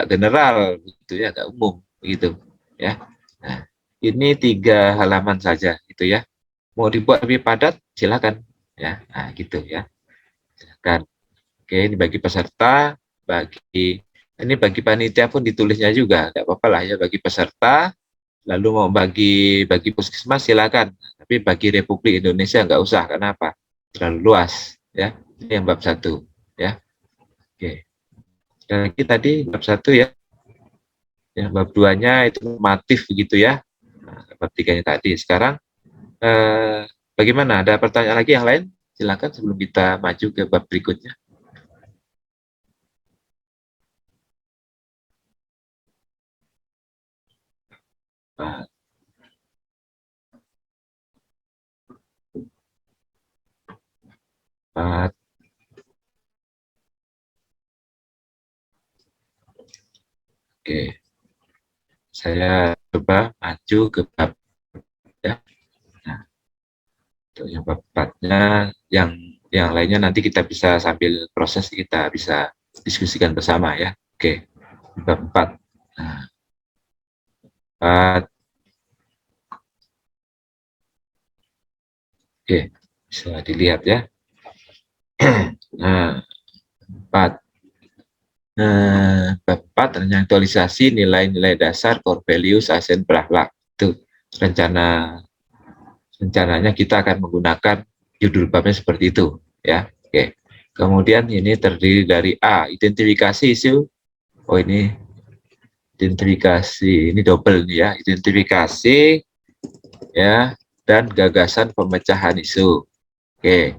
general gitu ya, agak umum begitu ya. Nah, ini 3 halaman saja gitu ya. Mau dibuat lebih padat silakan ya. Nah, gitu ya. Silakan. Oke, ini bagi peserta, bagi panitia pun ditulisnya juga, tidak apa-apa lah ya bagi peserta. Lalu mau bagi puskesmas silakan, tapi bagi Republik Indonesia nggak usah. Kenapa? Terlalu luas ya. Ini yang bab 1 ya. Oke. Dan lagi tadi bab 1 ya. Yang bab 2-nya itu normatif begitu ya. Nah, bab 3-nya tadi. Sekarang bagaimana? Ada pertanyaan lagi yang lain? Silakan sebelum kita maju ke bab berikutnya. Nah, oke. Saya coba maju ke bab ya. Nah, untuk yang bab 4-nya yang lainnya nanti kita bisa sambil proses kita bisa diskusikan bersama ya. Oke. Bab 4. Nah, 4. Oke, bisa dilihat ya. Nah, 4. Bab 4 tentang aktualisasi nilai-nilai dasar core values ASN berakhlak. Itu rencananya kita akan menggunakan judul babnya seperti itu ya. Oke. Kemudian ini terdiri dari A, identifikasi isu. Oh, ini identifikasi, ini double nih ya, identifikasi ya dan gagasan pemecahan isu. Oke.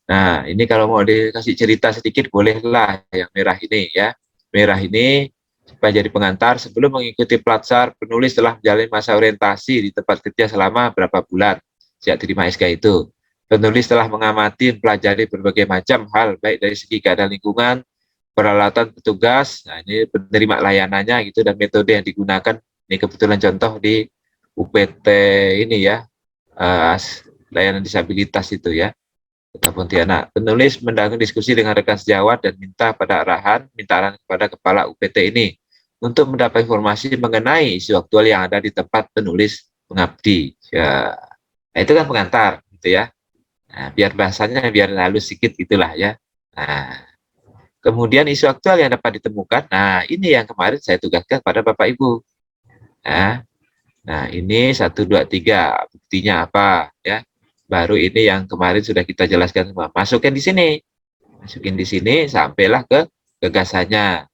Nah, ini kalau mau dikasih cerita sedikit bolehlah yang merah ini ya. Merah ini supaya jadi pengantar sebelum mengikuti pelajar penulis telah menjalani masa orientasi di tempat kerja selama berapa bulan sejak terima SK itu. Penulis telah mengamati mempelajari berbagai macam hal baik dari segi keadaan lingkungan, peralatan petugas, nah ini penerima layanannya gitu dan metode yang digunakan. Ini kebetulan contoh di UPT ini ya, layanan disabilitas itu ya. Kota Pontianak. Penulis mendatangi diskusi dengan rekan sejawat dan minta arahan kepada kepala UPT ini untuk mendapat informasi mengenai isu aktual yang ada di tempat penulis mengabdi. Ya, nah, itu kan pengantar, gitu ya. Nah, biar bahasanya biar halus sedikit gitulah ya. Nah, kemudian isu aktual yang dapat ditemukan. Nah, ini yang kemarin saya tugaskan pada Bapak Ibu. Nah, ini 1, 2, 3 buktinya apa ya? Baru ini yang kemarin sudah kita jelaskan semua. Masukin di sini. Masukin di sini sampailah ke gagasannya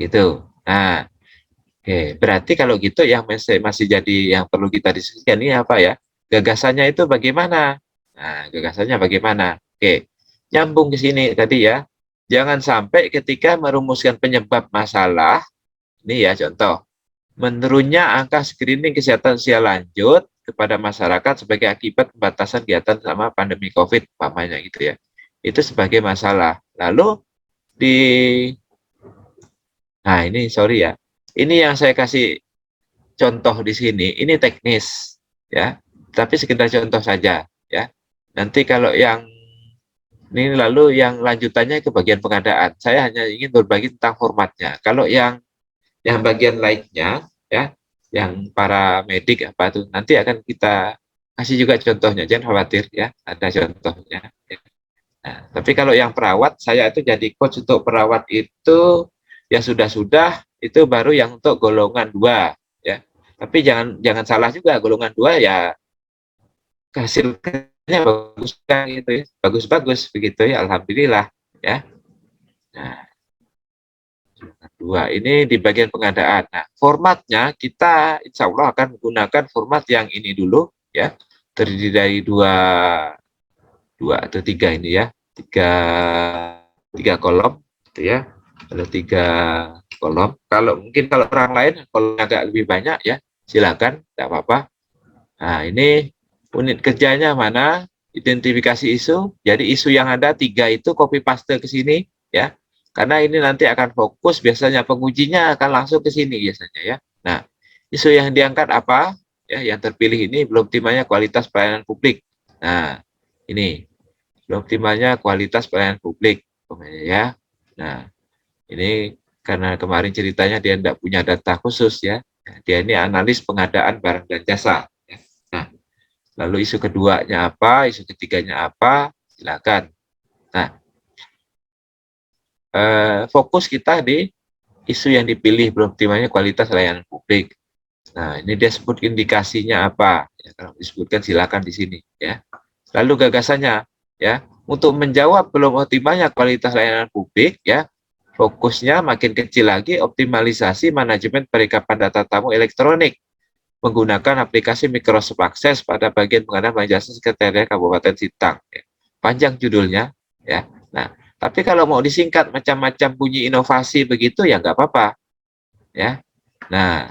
gitu. Nah, oke, berarti kalau gitu yang masih jadi yang perlu kita diskusikan ini apa ya? Gagasannya itu bagaimana? Nah, gagasannya bagaimana? Oke, nyambung ke sini tadi ya. Jangan sampai ketika merumuskan penyebab masalah, ini ya contoh, menurunnya angka screening kesehatan usia lanjut kepada masyarakat sebagai akibat pembatasan kegiatan selama pandemi COVID, umpamanya gitu ya. Itu sebagai masalah. Lalu di, nah ini sorry ya, ini yang saya kasih contoh di sini, ini teknis ya, tapi sekedar contoh saja ya. Nanti kalau yang ini lalu yang lanjutannya ke bagian pengadaan, saya hanya ingin berbagi tentang formatnya. Kalau yang bagian lainnya ya, yang para medik apa itu nanti akan kita kasih juga contohnya, jangan khawatir ya, ada contohnya. Ya. Nah, tapi kalau yang perawat, saya itu jadi coach untuk perawat itu ya sudah-sudah itu baru yang untuk golongan 2 ya. Tapi jangan jangan salah juga, golongan 2 ya hasilnya bagus kan gitu ya. Bagus-bagus begitu ya, alhamdulillah ya. Nah, dua ini di bagian pengadaan. Nah, formatnya kita insya Allah akan menggunakan format yang ini dulu ya, terdiri dari dua atau tiga ini ya, tiga kolom gitu ya, ada 3 kolom. Kalau mungkin kalau orang lain kalau agak lebih banyak ya silakan, tidak apa-apa. Nah, ini unit kerjanya mana, identifikasi isu. Jadi isu yang ada 3 itu copy paste ke sini ya. Karena ini nanti akan fokus, biasanya pengujinya akan langsung ke sini biasanya ya. Nah, isu yang diangkat apa? Ya, yang terpilih ini belum optimalnya kualitas pelayanan publik. Nah, ini belum optimalnya kualitas pelayanan publik, ya. Nah, ini karena kemarin ceritanya dia tidak punya data khusus ya. Dia ini analis pengadaan barang dan jasa. Ya. Nah, lalu isu keduanya apa, isu ketiganya apa, silakan. Nah, fokus kita di isu yang dipilih belum optimalnya kualitas layanan publik. Nah, ini dia sebut indikasinya apa. Ya, kalau disebutkan silakan di sini. Ya. Lalu gagasannya, ya, untuk menjawab belum optimalnya kualitas layanan publik, ya, fokusnya makin kecil lagi optimalisasi manajemen perikapan data tamu elektronik menggunakan aplikasi Microsoft Access pada bagian pengadaan jasa sekretariat Kabupaten Sintang. Ya. Panjang judulnya, ya. Nah, tapi kalau mau disingkat macam-macam bunyi inovasi begitu ya nggak apa-apa, ya. Nah,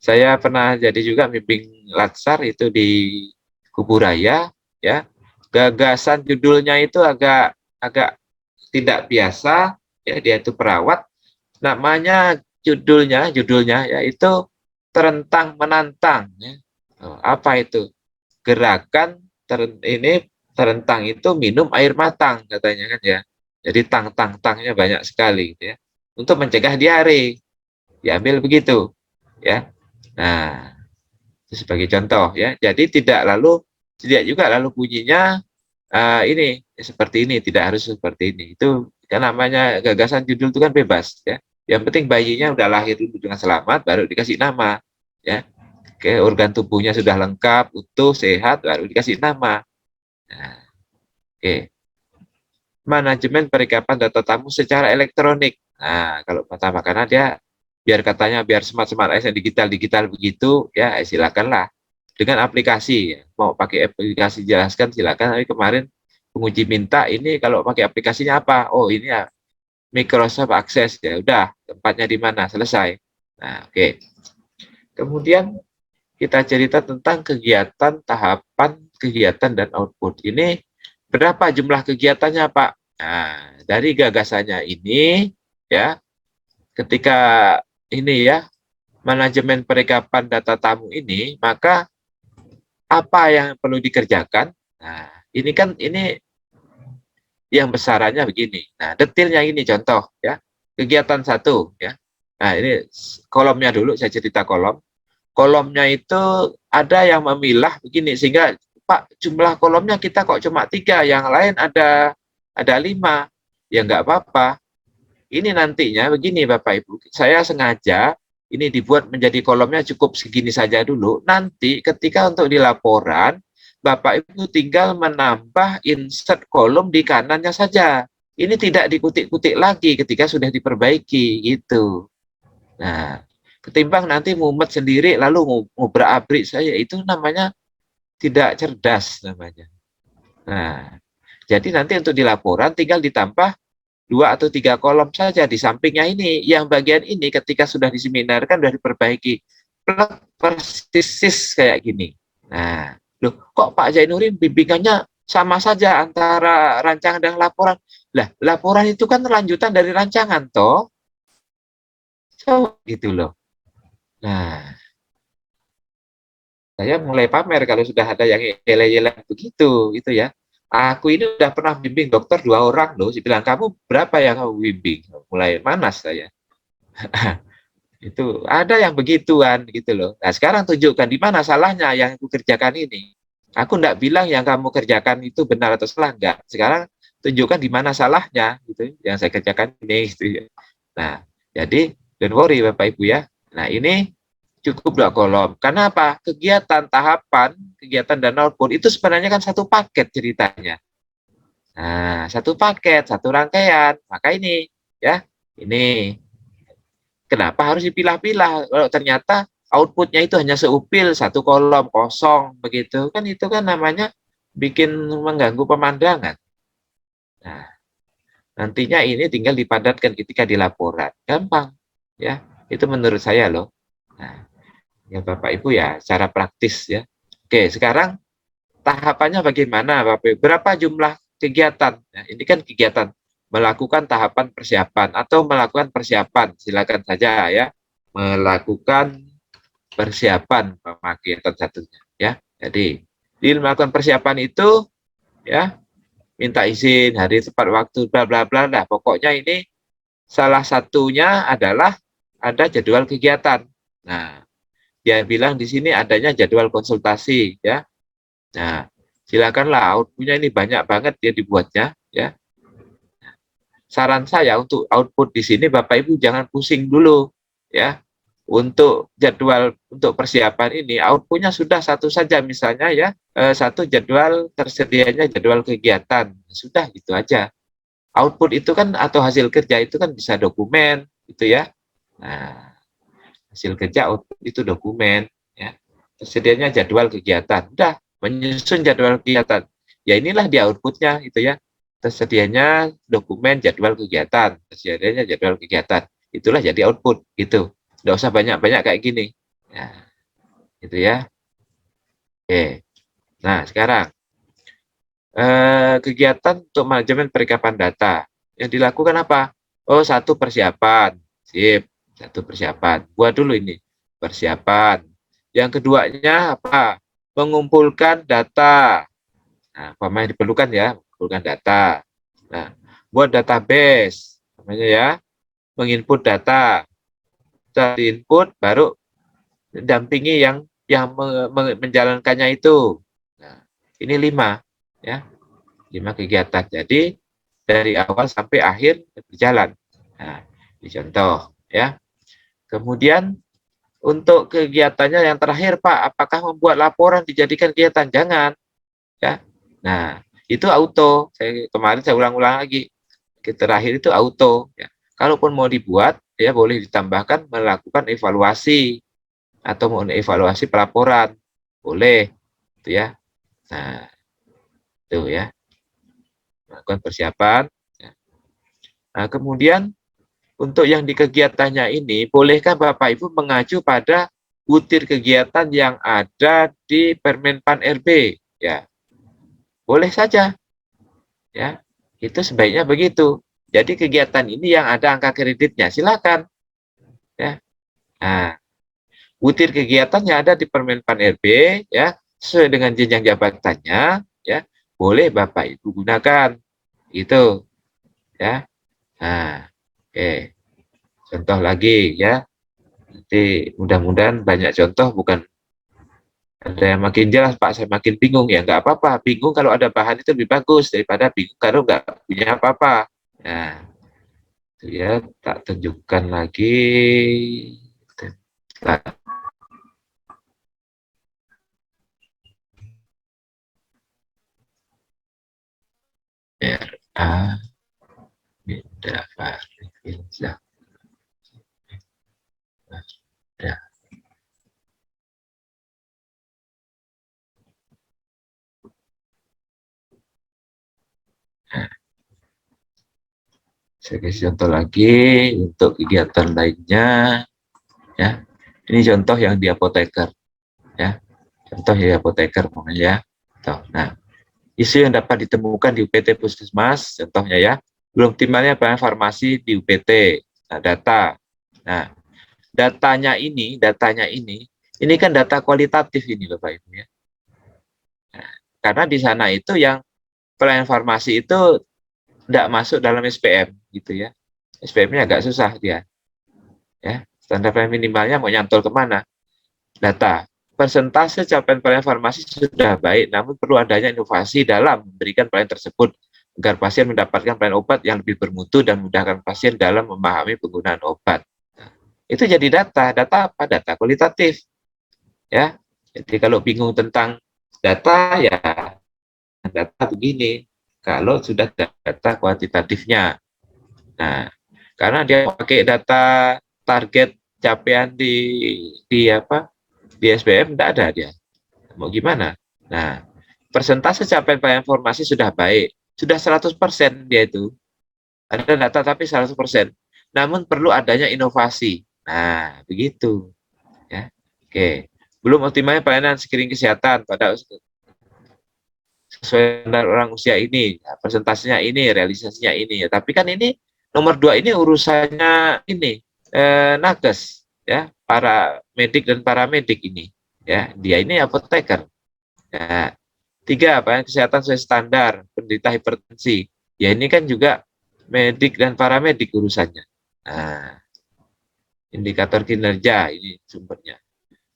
saya pernah jadi juga bimbing latsar itu di Kuburaya, ya. Gagasan judulnya itu agak agak tidak biasa, ya, dia itu perawat. Namanya judulnya yaitu terentang menantang, ya. Apa itu? Gerakan ini terentang itu minum air matang katanya kan ya. Jadi tang-tang-tangnya banyak sekali gitu ya. Untuk mencegah diare. Diambil begitu, ya. Nah, itu sebagai contoh ya. Jadi tidak juga lalu bunyinya ini seperti ini, tidak harus seperti ini. Itu kan namanya gagasan judul itu kan bebas ya. Yang penting bayinya udah lahir dulu dengan selamat baru dikasih nama ya. Oke, organ tubuhnya sudah lengkap, utuh, sehat baru dikasih nama. Nah, oke. Manajemen perikapan data tamu secara elektronik. Nah, kalau pertama karena dia biar katanya biar smart-smart yang digital-digital begitu ya silakanlah dengan aplikasi. Mau pakai aplikasi jelaskan silakan. Tapi kemarin penguji minta ini kalau pakai aplikasinya apa? Oh, ini ya Microsoft Access ya. Udah, tempatnya di mana? Selesai. Nah, oke. Kemudian kita cerita tentang kegiatan, tahapan kegiatan dan output. Ini berapa jumlah kegiatannya, Pak? Nah, dari gagasannya ini ya, ketika ini ya manajemen perikapan data tamu ini, maka apa yang perlu dikerjakan? Nah, ini kan ini yang besarannya begini. Nah, detailnya ini contoh ya. Kegiatan 1 ya. Nah, ini kolomnya dulu, saya cerita kolom. Kolomnya itu ada yang memilah begini, sehingga Pak, jumlah kolomnya kita kok cuma 3, yang lain ada 5. Ya nggak apa-apa. Ini nantinya begini Bapak Ibu, saya sengaja ini dibuat menjadi kolomnya cukup segini saja dulu. Nanti ketika untuk di laporan, Bapak Ibu tinggal menambah insert kolom di kanannya saja. Ini tidak dikutik-kutik lagi ketika sudah diperbaiki gitu. Nah, ketimbang nanti mumet sendiri lalu ngubrak-abrik saya, itu namanya tidak cerdas namanya. Nah, jadi nanti untuk di laporan tinggal ditambah 2 atau 3 kolom saja di sampingnya ini. Yang bagian ini ketika sudah diseminarkan, sudah diperbaiki, plek persis kayak gini. Nah, loh kok Pak Zainuddin bimbingannya sama saja antara rancangan dan laporan? Lah, laporan itu kan lanjutan dari rancangan toh. So, gitu loh. Nah, saya mulai pamer kalau sudah ada yang yele-yele begitu, gitu ya. Aku ini udah pernah bimbing dokter 2 orang loh. Saya bilang, kamu berapa yang kamu bimbing? Mulai manas saya. Itu ada yang begituan gitu loh. Nah, sekarang tunjukkan di mana salahnya yang aku kerjakan ini. Aku enggak bilang yang kamu kerjakan itu benar atau salah, enggak. Sekarang tunjukkan di mana salahnya gitu yang saya kerjakan ini gitu ya. Nah, jadi don't worry Bapak Ibu ya. Nah, ini cukup 2 kolom. Karena apa? Kegiatan tahapan, kegiatan dan output itu sebenarnya kan satu paket ceritanya. Nah, satu paket, satu rangkaian. Maka ini ya, ini kenapa harus dipilah-pilah? Kalau ternyata outputnya itu hanya seupil, 1 kolom kosong begitu, kan itu kan namanya bikin mengganggu pemandangan. Nah, nantinya ini tinggal dipadatkan ketika di laporan, gampang, ya. Itu menurut saya loh. Nah, ya Bapak Ibu ya, secara praktis ya. Oke, sekarang tahapannya bagaimana Bapak Ibu? Berapa jumlah kegiatan? Nah, ini kan kegiatan melakukan tahapan persiapan atau melakukan persiapan, silakan saja ya. Melakukan persiapan kegiatan satunya ya. Jadi, di melakukan persiapan itu ya, minta izin hari tepat waktu bla bla bla. Nah, pokoknya ini salah satunya adalah ada jadwal kegiatan. Nah, dia bilang di sini adanya jadwal konsultasi ya. Nah, silakanlah outputnya ini banyak banget dia dibuatnya ya. Saran saya untuk output di sini Bapak Ibu jangan pusing dulu ya. Untuk jadwal untuk persiapan ini outputnya sudah satu saja misalnya ya, satu jadwal tersedianya jadwal kegiatan. Sudah gitu aja. Output itu kan atau hasil kerja itu kan bisa dokumen gitu ya. Nah, hasil kerja output itu dokumen ya. Tersedianya jadwal kegiatan. Udah menyusun jadwal kegiatan. Ya inilah dia outputnya gitu ya. Tersedianya dokumen jadwal kegiatan, tersedianya jadwal kegiatan. Itulah jadi output gitu. Nggak usah banyak-banyak kayak gini. Ya, gitu ya. Oke. Nah, sekarang kegiatan untuk manajemen perikapan data. Yang dilakukan apa? Oh, satu persiapan. Sip, satu persiapan. Buat dulu ini. Persiapan. Yang keduanya apa? Mengumpulkan data. Nah, apa yang diperlukan ya? Mengumpulkan data. Nah, buat database. Namanya ya. Menginput data. Setelah diinput, baru dampingi yang menjalankannya itu. Nah, ini 5 ya, 5 kegiatan. Jadi dari awal sampai akhir berjalan. Nah, ini contoh ya. Kemudian untuk kegiatannya yang terakhir Pak, apakah membuat laporan dijadikan kegiatan? Jangan ya. Nah, itu auto. Kemarin saya ulang-ulang lagi. Terakhir itu auto ya. Kalaupun mau dibuat ya boleh ditambahkan melakukan evaluasi atau mau evaluasi pelaporan boleh itu ya. Nah itu ya, melakukan persiapan ya. Nah kemudian untuk yang di kegiatannya ini bolehkah Bapak Ibu mengacu pada butir kegiatan yang ada di Permenpan RB ya, boleh saja ya, itu sebaiknya begitu. Jadi kegiatan ini yang ada angka kreditnya silakan ya. Nah, butir kegiatannya ada di Permenpan RB ya, sesuai dengan jenjang jabatannya ya, boleh Bapak Ibu gunakan gitu ya. Nah, oke. contoh lagi ya. Nanti mudah-mudahan banyak contoh, bukan ada yang makin jelas Pak, saya makin bingung. Ya nggak apa-apa, bingung kalau ada bahan itu lebih bagus daripada bingung kalau nggak punya apa-apa. Nah, itu ya, tak tunjukkan lagi. Nah, RA beda variabel. Ya. Nah, saya kasih contoh lagi untuk kegiatan lainnya ya. Ini contoh yang di apoteker ya. Contoh ya apoteker ya. Nah, isu yang dapat ditemukan di UPT Puskesmas, contohnya ya, belum optimalnya pelayanan farmasi di UPT. Nah, data. Nah, ini kan data kualitatif ini Bapak Ibu ya. Nah, karena di sana itu yang pelayanan farmasi itu tidak masuk dalam SPM gitu ya. SPM-nya agak susah dia. Ya, standar pelayanan minimalnya mau nyantol kemana? Data. Persentase capaian pelayanan farmasi sudah baik, namun perlu adanya inovasi dalam memberikan pelayanan tersebut agar pasien mendapatkan pelayanan obat yang lebih bermutu dan memudahkan pasien dalam memahami penggunaan obat. Itu jadi data. Data apa? Data kualitatif. Ya. Jadi kalau bingung tentang data, ya data begini. Kalau sudah data kuantitatifnya. Nah, karena dia pakai data target capaian di apa? Di SPM tidak ada dia. Mau gimana? Nah, persentase capaian pelayanan informasi sudah baik. Sudah 100% dia itu. Ada data tapi 100%. Namun perlu adanya inovasi. Nah, begitu. Ya. Oke. Belum optimalnya pelayanan screening kesehatan pada sesuai dengan orang usia ini. Ya, persentasenya ini, realisasinya ini. Ya. Tapi kan ini nomor 2 ini urusannya ini nakes ya, para medik dan paramedik ini. Ya, dia ini apoteker. Ya. 3, pelayanan kesehatan sesuai standar, penderita hipertensi. Ya ini kan juga medik dan paramedik urusannya. Nah, indikator kinerja ini sumbernya.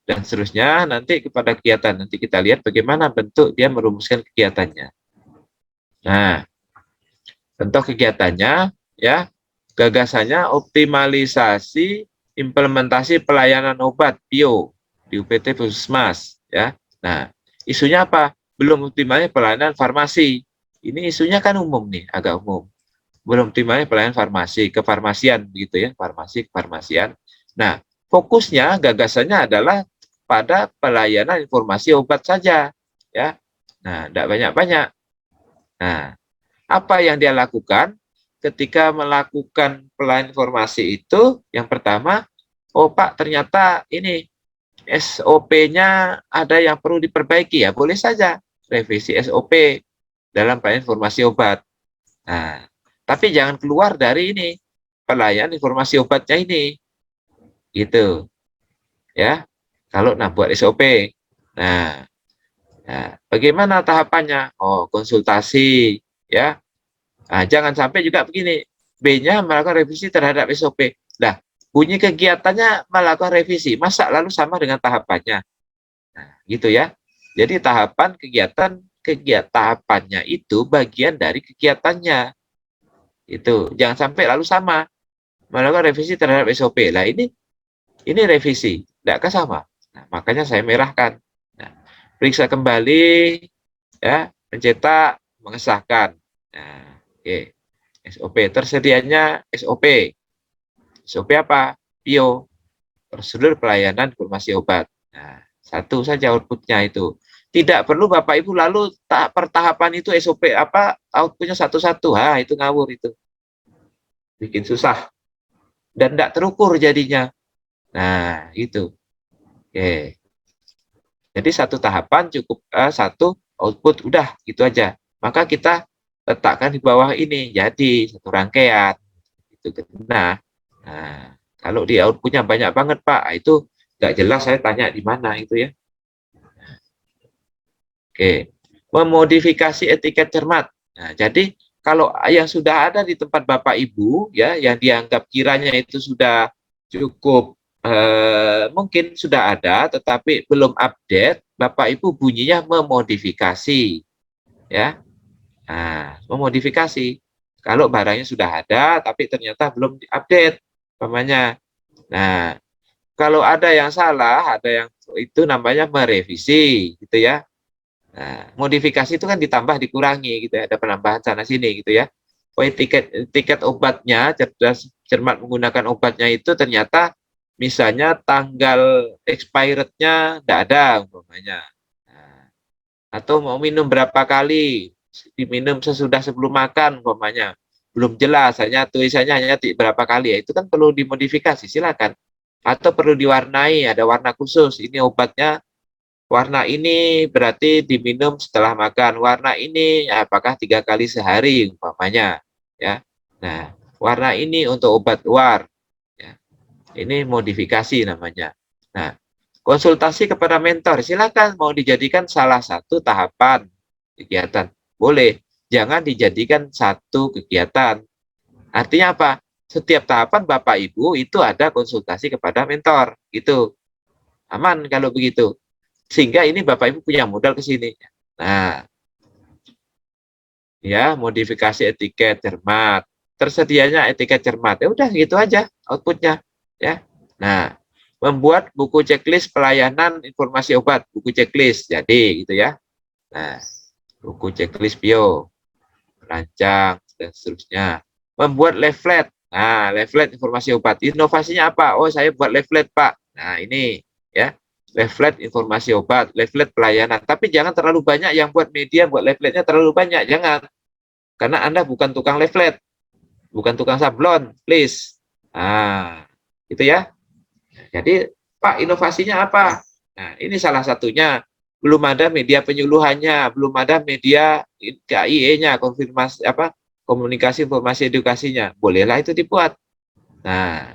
Dan seterusnya nanti kepada kegiatan. Nanti kita lihat bagaimana bentuk dia merumuskan kegiatannya. Nah, bentuk kegiatannya ya, gagasannya optimalisasi implementasi pelayanan obat PIO di UPT Puskesmas ya. Nah, isunya apa? Belum optimalnya pelayanan farmasi. Ini isunya kan umum nih, agak umum. Belum optimalnya pelayanan farmasi, kefarmasian begitu ya, farmasi kefarmasian. Nah, fokusnya gagasannya adalah pada pelayanan informasi obat saja ya. Nah, tidak banyak-banyak. Nah, apa yang dia lakukan ketika melakukan pelayanan informasi itu? Yang pertama, oh Pak, ternyata ini SOP-nya ada yang perlu diperbaiki ya, boleh saja revisi SOP dalam pelayanan informasi obat. Nah, tapi jangan keluar dari ini pelayanan informasi obatnya ini, gitu ya. Kalau buat SOP, nah, bagaimana tahapannya? Oh, konsultasi ya. Nah, jangan sampai juga begini, B-nya melakukan revisi terhadap SOP. Nah, bunyi kegiatannya melakukan revisi, masa lalu sama dengan tahapannya? Nah, gitu ya. Jadi tahapannya itu bagian dari kegiatannya. Itu jangan sampai lalu sama melakukan revisi terhadap SOP. Nah, ini revisi, tidak sama. Nah, makanya saya merahkan. Nah, periksa kembali ya, mencetak, mengesahkan. Nah, oke. SOP tersedianya SOP. SOP apa? PIO, prosedur pelayanan informasi obat. Nah, satu saja outputnya itu. Tidak perlu Bapak Ibu lalu pertahapan itu SOP apa outputnya satu-satu. Itu ngawur itu. Bikin susah dan tidak terukur jadinya. Nah, itu. Oke. Jadi satu tahapan cukup satu output udah gitu aja. Maka kita letakkan di bawah ini jadi satu rangkaian. Itu nah, kalau di outputnya banyak banget Pak, itu nggak jelas saya tanya di mana itu ya. Oke, memodifikasi etiket cermat. Nah, jadi Kalau yang sudah ada di tempat Bapak Ibu, ya, yang dianggap kiranya itu sudah cukup, mungkin sudah ada, tetapi belum update, Bapak Ibu bunyinya memodifikasi, ya. Nah, memodifikasi. Kalau barangnya sudah ada, tapi ternyata belum diupdate, umpamanya. Nah, kalau ada yang salah, ada yang itu namanya merevisi, gitu ya. Nah, modifikasi itu kan ditambah dikurangi gitu ya, ada penambahan sana sini gitu ya. Oh, tiket tiket obatnya, cerdas cermat menggunakan obatnya itu ternyata misalnya tanggal expirednya tidak ada umpamanya. Nah, atau mau minum berapa kali, diminum sesudah sebelum makan umpamanya. Belum jelas, hanya tulisannya hanya berapa kali ya, itu kan perlu dimodifikasi, silakan. Atau perlu diwarnai, ada warna khusus. Ini obatnya warna ini berarti diminum setelah makan. Warna ini ya, apakah 3 kali sehari umpamanya, ya. Nah, warna ini untuk obat luar, ya. Ini modifikasi namanya. Nah, konsultasi kepada mentor, silakan mau dijadikan salah satu tahapan kegiatan. Boleh, jangan dijadikan satu kegiatan. Artinya apa? Setiap tahapan Bapak Ibu itu ada konsultasi kepada mentor, gitu. Aman kalau begitu. Sehingga ini Bapak Ibu punya modal ke sini. Nah, ya, modifikasi etiket cermat. Tersedianya etiket cermat. Ya udah gitu aja outputnya, ya. Nah, membuat buku checklist pelayanan informasi obat, buku checklist. Jadi gitu ya. Nah, buku checklist bio, rancang dan seterusnya. Membuat leaflet. Nah, leaflet informasi obat. Inovasinya apa? Oh, saya buat leaflet, Pak. Nah, ini ya. Leaflet informasi obat, leaflet pelayanan. Tapi jangan terlalu banyak yang buat media, buat leafletnya terlalu banyak. Jangan. Karena Anda bukan tukang leaflet, bukan tukang sablon, please. Nah, itu ya. Jadi, Pak, inovasinya apa? Nah, ini salah satunya. Belum ada media penyuluhannya, belum ada media KIE-nya, konfirmasi apa? Komunikasi informasi edukasinya. Bolehlah itu dibuat. Nah,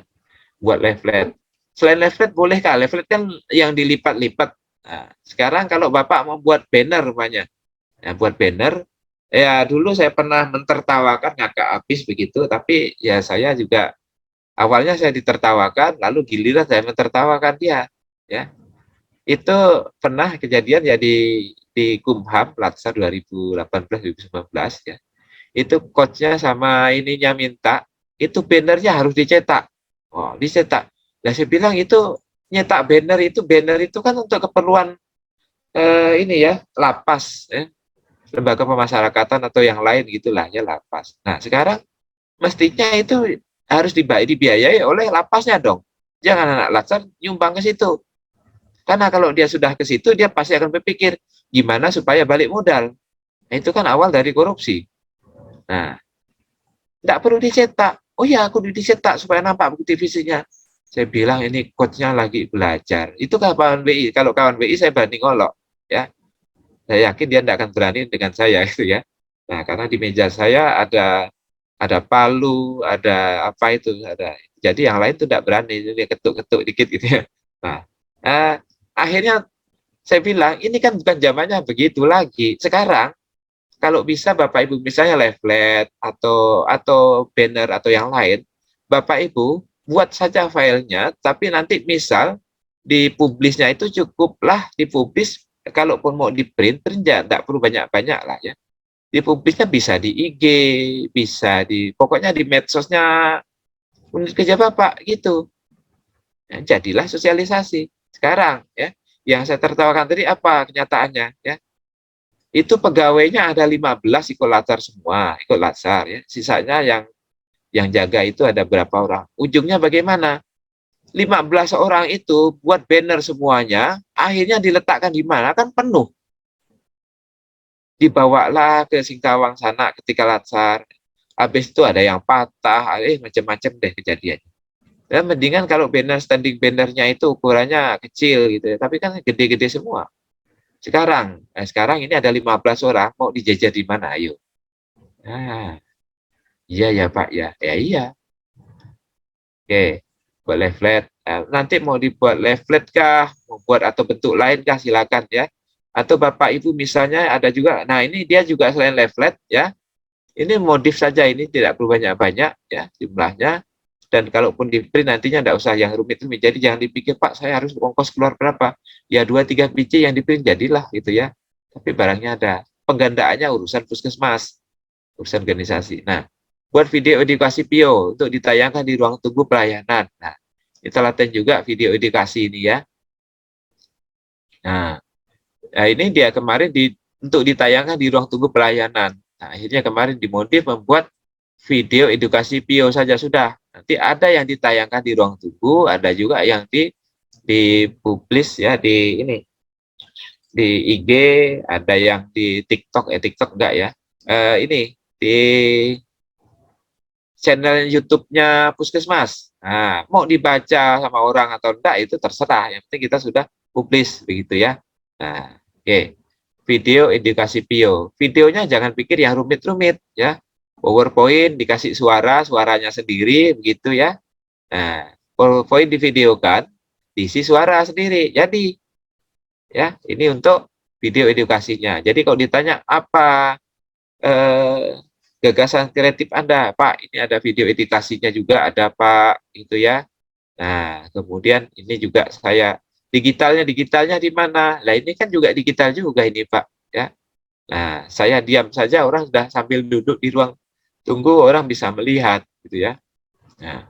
buat leaflet. Selain leaflet bolehkah? Leaflet kan yang dilipat-lipat. Nah, sekarang kalau Bapak mau buat banner rupanya. Nah, buat banner, ya dulu saya pernah mentertawakan ngakak habis begitu, tapi ya saya juga awalnya saya ditertawakan, lalu giliran saya mentertawakan dia. Ya, itu pernah kejadian ya di Kumham Laksa 2018-2019 ya. Itu coachnya sama ininya minta, itu bannernya harus dicetak. Oh, dicetak. Nah, saya bilang itu nyetak banner itu kan untuk keperluan ini ya, lapas ya, lembaga pemasyarakatan atau yang lain gitulah ya, lapas. Nah, sekarang mestinya itu harus dibiayai oleh lapasnya dong. Jangan anak latsar nyumbang ke situ. Karena kalau dia sudah ke situ, dia pasti akan berpikir gimana supaya balik modal. Nah, itu kan awal dari korupsi. Nah, tidak perlu dicetak. Oh ya, aku dicetak supaya nampak bukti fisiknya. Saya bilang ini coachnya lagi belajar. Itu kawan BI. Kalau kawan BI saya banding olok, ya. Saya yakin dia tidak akan berani dengan saya gitu ya. Nah, karena di meja saya ada palu, ada apa itu, ada. Jadi yang lain itu tidak berani, dia ketuk-ketuk dikit gitu ya. Nah, akhirnya saya bilang ini kan bukan zamannya begitu lagi. Sekarang kalau bisa Bapak Ibu misalnya leaflet atau banner atau yang lain, Bapak Ibu buat saja filenya, tapi nanti misal dipublisnya itu cukuplah dipublis, kalaupun mau di print ya tidak perlu banyak-banyak lah ya. Dipublisnya bisa di IG, bisa di pokoknya di medsosnya unit kerja Bapak gitu. Ya, jadilah sosialisasi. Sekarang ya, yang saya tertawakan tadi apa kenyataannya ya? Itu pegawainya ada 15 ikut latsar semua, ikut latsar ya. Sisanya yang jaga itu ada berapa orang. Ujungnya bagaimana? 15 orang itu buat banner semuanya, akhirnya diletakkan di mana? Kan penuh. Dibawalah ke Singkawang sana ketika latsar. Habis itu ada yang patah, macam-macam deh kejadiannya. Dan mendingan kalau banner standing bannernya itu ukurannya kecil gitu ya, tapi kan gede-gede semua. Sekarang ini ada 15 orang, mau dijajah di mana? Ayo. Nah, iya ya Pak ya. Ya iya. Oke, buat leaflet. Nah, nanti mau dibuat leaflet kah, mau buat atau bentuk lain kah, silakan ya. Atau Bapak Ibu misalnya ada juga, nah ini dia juga selain leaflet ya, Ini modif saja, ini tidak perlu banyak-banyak ya jumlahnya. Dan kalaupun di print nantinya tidak usah yang rumit-rumit. Jadi jangan dipikir, Pak, saya harus ongkos keluar berapa. Ya 2-3 biji yang di print jadilah gitu ya. Tapi barangnya ada. Penggandaannya urusan puskesmas, urusan organisasi. Nah, buat video edukasi PIO untuk ditayangkan di ruang tunggu pelayanan. Nah, kita latihan juga video edukasi ini ya. Nah, ini dia kemarin untuk ditayangkan di ruang tunggu pelayanan. Nah, akhirnya kemarin dimodif membuat video edukasi PIO saja sudah. Nanti ada yang ditayangkan di ruang tunggu, ada juga yang dipublish ya di IG, ada yang di TikTok, TikTok enggak ya. Ini di channel YouTube-nya Puskesmas. Nah, mau dibaca sama orang atau enggak itu terserah. Yang penting kita sudah publish begitu ya. Nah, oke. Video edukasi PIO. Videonya jangan pikir yang rumit-rumit ya. PowerPoint dikasih suara, suaranya sendiri begitu ya. Nah, PowerPoint divideokan, diisi suara sendiri. Jadi ya, ini untuk video edukasinya. Jadi kalau ditanya apa gagasan kreatif Anda, Pak, ini ada video edukasinya juga ada, Pak, itu ya. Nah, kemudian ini juga saya digitalnya di mana? Lah ini kan juga digital juga ini, Pak, ya. Nah, saya diam saja orang sudah sambil duduk di ruang tunggu orang bisa melihat gitu ya. Nah,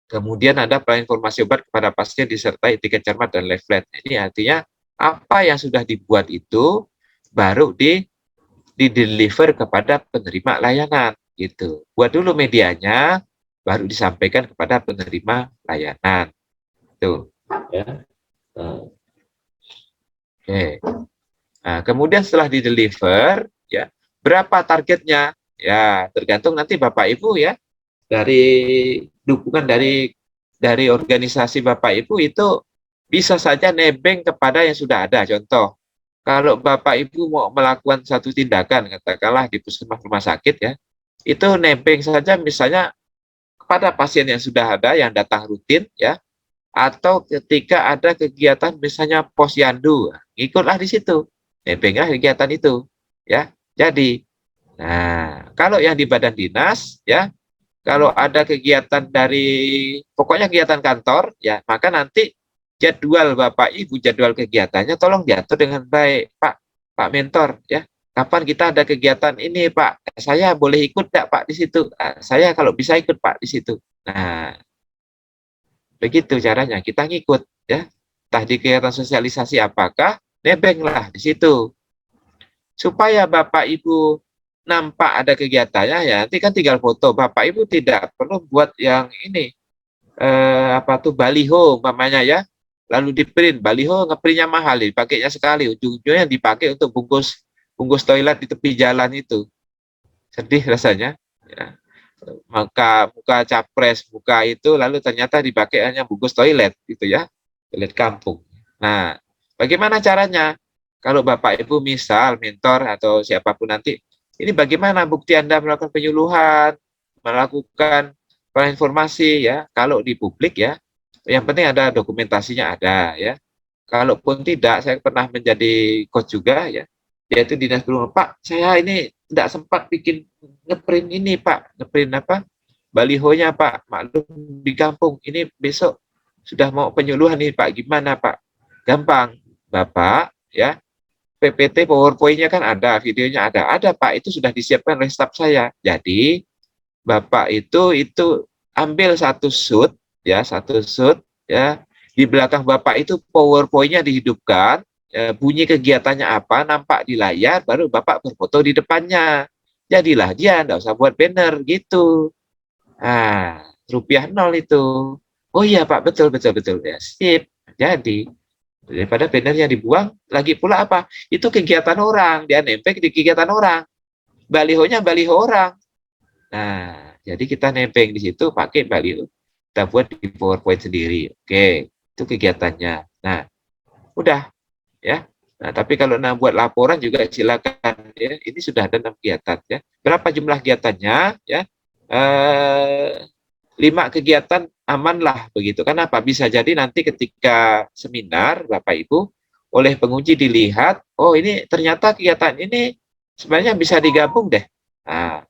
kemudian ada pelayanan informasi obat kepada pasien disertai tiket cermat dan leaflet. Ini artinya apa yang sudah dibuat itu baru di-deliver kepada penerima layanan gitu. Buat dulu medianya baru disampaikan kepada penerima layanan. Tuh, ya. Oke. Nah, kemudian setelah di-deliver ya, berapa targetnya? Ya, tergantung nanti Bapak Ibu ya. Dari dukungan dari organisasi Bapak Ibu itu bisa saja nebeng kepada yang sudah ada. Contoh, kalau Bapak Ibu mau melakukan satu tindakan, katakanlah di puskesmas rumah sakit ya, itu nebeng saja misalnya kepada pasien yang sudah ada, yang datang rutin ya, atau ketika ada kegiatan misalnya posyandu, ikutlah di situ, nebenglah kegiatan itu ya. Jadi, nah kalau yang di badan dinas ya, kalau ada kegiatan dari pokoknya kegiatan kantor ya, maka nanti jadwal Bapak Ibu, jadwal kegiatannya tolong diatur dengan baik, Pak Mentor ya. Kapan kita ada kegiatan ini, Pak? Saya boleh ikut enggak, Pak, di situ? Nah, saya kalau bisa ikut, Pak, di situ. Nah, begitu caranya kita ngikut ya. Entah di kegiatan sosialisasi apakah, nebenglah di situ. Supaya Bapak Ibu nampak ada kegiatannya ya, nanti kan tinggal foto. Bapak Ibu tidak perlu buat yang ini apa tuh baliho umpamanya ya. Lalu di print baliho, ngeprintnya mahal, dipakainya sekali, ujung-ujungnya dipakai untuk bungkus toilet di tepi jalan itu. Sedih rasanya ya. Muka capres, muka itu lalu ternyata dipakai hanya bungkus toilet gitu ya, toilet kampung. Nah, bagaimana caranya? Kalau Bapak Ibu misal mentor atau siapapun nanti, ini bagaimana bukti Anda melakukan penyuluhan, melakukan informasi ya. Kalau di publik ya, yang penting ada dokumentasinya ada ya. Kalaupun tidak, saya pernah menjadi coach juga ya. Yaitu dinas perhubungan, Pak, saya ini tidak sempat bikin ngeprint ini, Pak. Ngeprint apa? Balihonya, Pak. Maklum di kampung. Ini besok sudah mau penyuluhan nih, Pak. Gimana, Pak? Gampang. Bapak, ya. PPT PowerPoint-nya kan ada, videonya ada. Ada, Pak. Itu sudah disiapkan oleh staf saya. Jadi, Bapak itu ambil satu shoot, ya, ya. Di belakang Bapak itu PowerPoint-nya dihidupkan, bunyi kegiatannya apa, nampak di layar, baru Bapak berfoto di depannya. Jadilah dia, enggak usah buat banner, gitu. Nah, rupiah nol itu. Oh iya Pak, betul. Ya, sip. Jadi, daripada bannernya dibuang, lagi pula apa? Itu kegiatan orang, dia nempel di kegiatan orang. Balihonya baliho orang. Nah, jadi kita nempel di situ pakai baliho. Kita buat di PowerPoint sendiri. Oke, itu kegiatannya. Nah, udah ya. Nah, tapi kalau buat laporan juga silakan ya. Ini sudah ada 6 kegiatan ya. Berapa jumlah kegiatannya ya? 5 kegiatan amanlah begitu. Kenapa? Bisa jadi nanti ketika seminar Bapak Ibu oleh penguji dilihat, oh ini ternyata kegiatan ini sebenarnya bisa digabung deh Nah,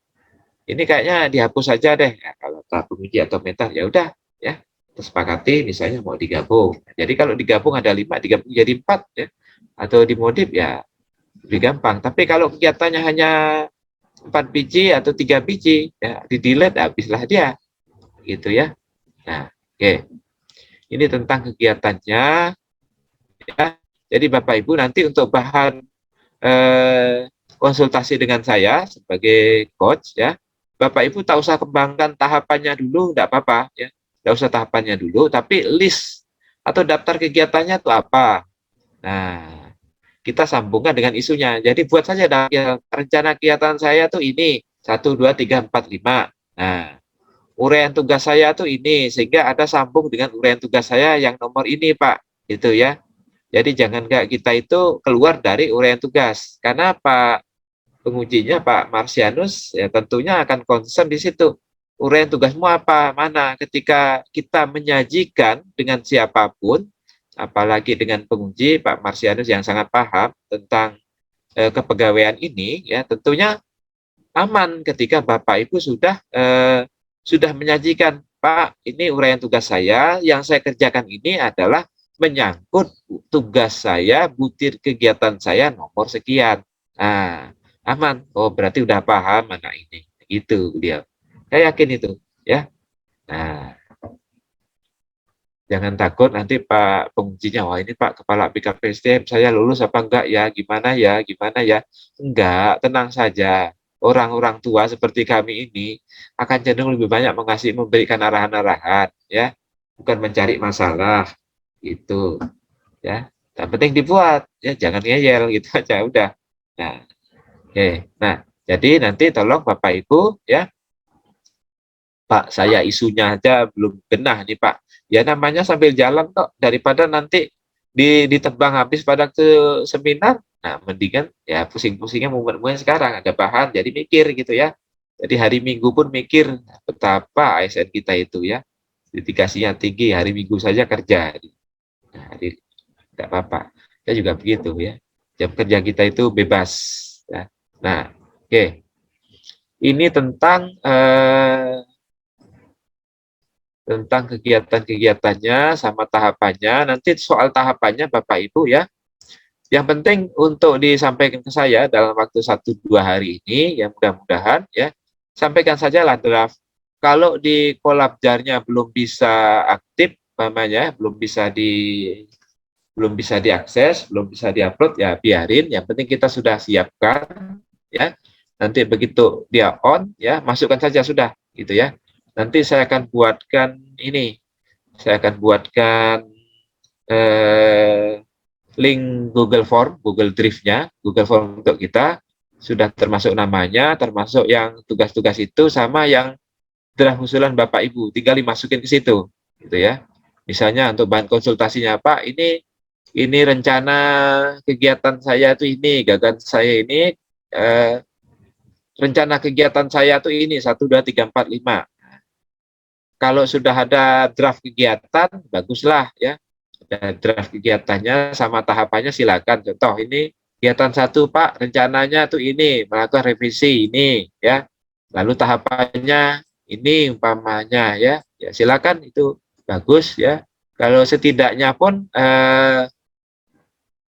ini kayaknya dihapus saja deh. Ya, kalau tahap penguji atau mentor ya udah ya tersepakati misalnya mau digabung. Jadi kalau digabung ada 5, digabung jadi 4 ya. Atau dimodif ya lebih gampang. Tapi kalau kegiatannya hanya 4 biji atau 3 biji ya di delete habislah dia gitu ya. Nah, oke. Ini tentang kegiatannya ya. Jadi Bapak Ibu nanti untuk bahan konsultasi dengan saya sebagai coach ya. Bapak Ibu tak usah kembangkan tahapannya dulu, enggak apa-apa ya. Enggak usah tahapannya dulu, tapi list atau daftar kegiatannya itu apa. Nah, kita sambungkan dengan isunya. Jadi buat saja rencana kegiatan saya tuh ini 1, 2, 3, 4, 5. Nah, uraian tugas saya tuh ini sehingga ada sambung dengan uraian tugas saya yang nomor ini, Pak. Gitu ya. Jadi jangan nggak kita itu keluar dari uraian tugas. Karena Pak pengujinya Pak Marsianus ya tentunya akan concern di situ. Uraian tugasmu apa? Mana? Ketika kita menyajikan dengan siapapun, apalagi dengan penguji Pak Marsianus yang sangat paham tentang kepegawaian ini, ya tentunya aman ketika Bapak Ibu sudah menyajikan, Pak, ini uraian tugas saya, yang saya kerjakan ini adalah menyangkut tugas saya, butir kegiatan saya nomor sekian. Nah, aman. Oh, berarti udah paham anak ini. Gitu dia. Saya yakin itu, ya. Nah, jangan takut nanti Pak pengujinya, wah ini Pak Kepala BKPSDM, saya lulus apa enggak ya, gimana ya, gimana ya. Enggak, tenang saja. Orang-orang tua seperti kami ini akan cenderung lebih banyak memberikan arahan-arahan, ya, bukan mencari masalah, itu, ya. Yang penting dibuat, ya, jangan ngeyel gitu aja, udah. Nah, oke. Nah, jadi nanti tolong Bapak Ibu, ya, Pak, saya isunya aja belum genah nih Pak. Ya namanya sambil jalan kok, daripada nanti ditebang habis pada ke seminar. Nah, mendingan ya pusing-pusingnya momen-momen sekarang ada bahan, jadi mikir gitu ya. Jadi hari Minggu pun mikir betapa ASN kita itu ya, dedikasinya tinggi, hari Minggu saja kerja. Nah, hari tidak apa-apa. Saya juga begitu ya. Jam kerja kita itu bebas. Ya. Nah, oke. Ini tentang kegiatan-kegiatannya sama tahapannya. Nanti soal tahapannya Bapak Ibu ya. Yang penting untuk disampaikan ke saya dalam waktu 1-2 hari ini, ya mudah-mudahan ya, sampaikan sajalah draft. Kalau di kolabjarnya belum bisa aktif, namanya belum bisa diakses, belum bisa diupload, ya biarin. Yang penting kita sudah siapkan, ya. Nanti begitu dia on, ya masukkan saja sudah, gitu ya. Nanti saya akan buatkan ini, saya akan buatkan link Google Form, Google Drive-nya, Google Form untuk kita, sudah termasuk namanya, termasuk yang tugas-tugas itu, sama yang draft usulan Bapak Ibu, tinggal dimasukin ke situ, gitu ya. Misalnya untuk bahan konsultasinya, Pak, ini rencana kegiatan saya itu ini, gagasan saya ini, rencana kegiatan saya itu ini, 1, 2, 3, 4, 5. Kalau sudah ada draft kegiatan, baguslah ya. Ada draft kegiatannya sama tahapannya silakan. Contoh ini kegiatan 1 Pak, rencananya tuh ini, melakukan revisi ini ya. Lalu tahapannya ini umpamanya ya. Ya silakan itu bagus ya. Kalau setidaknya pun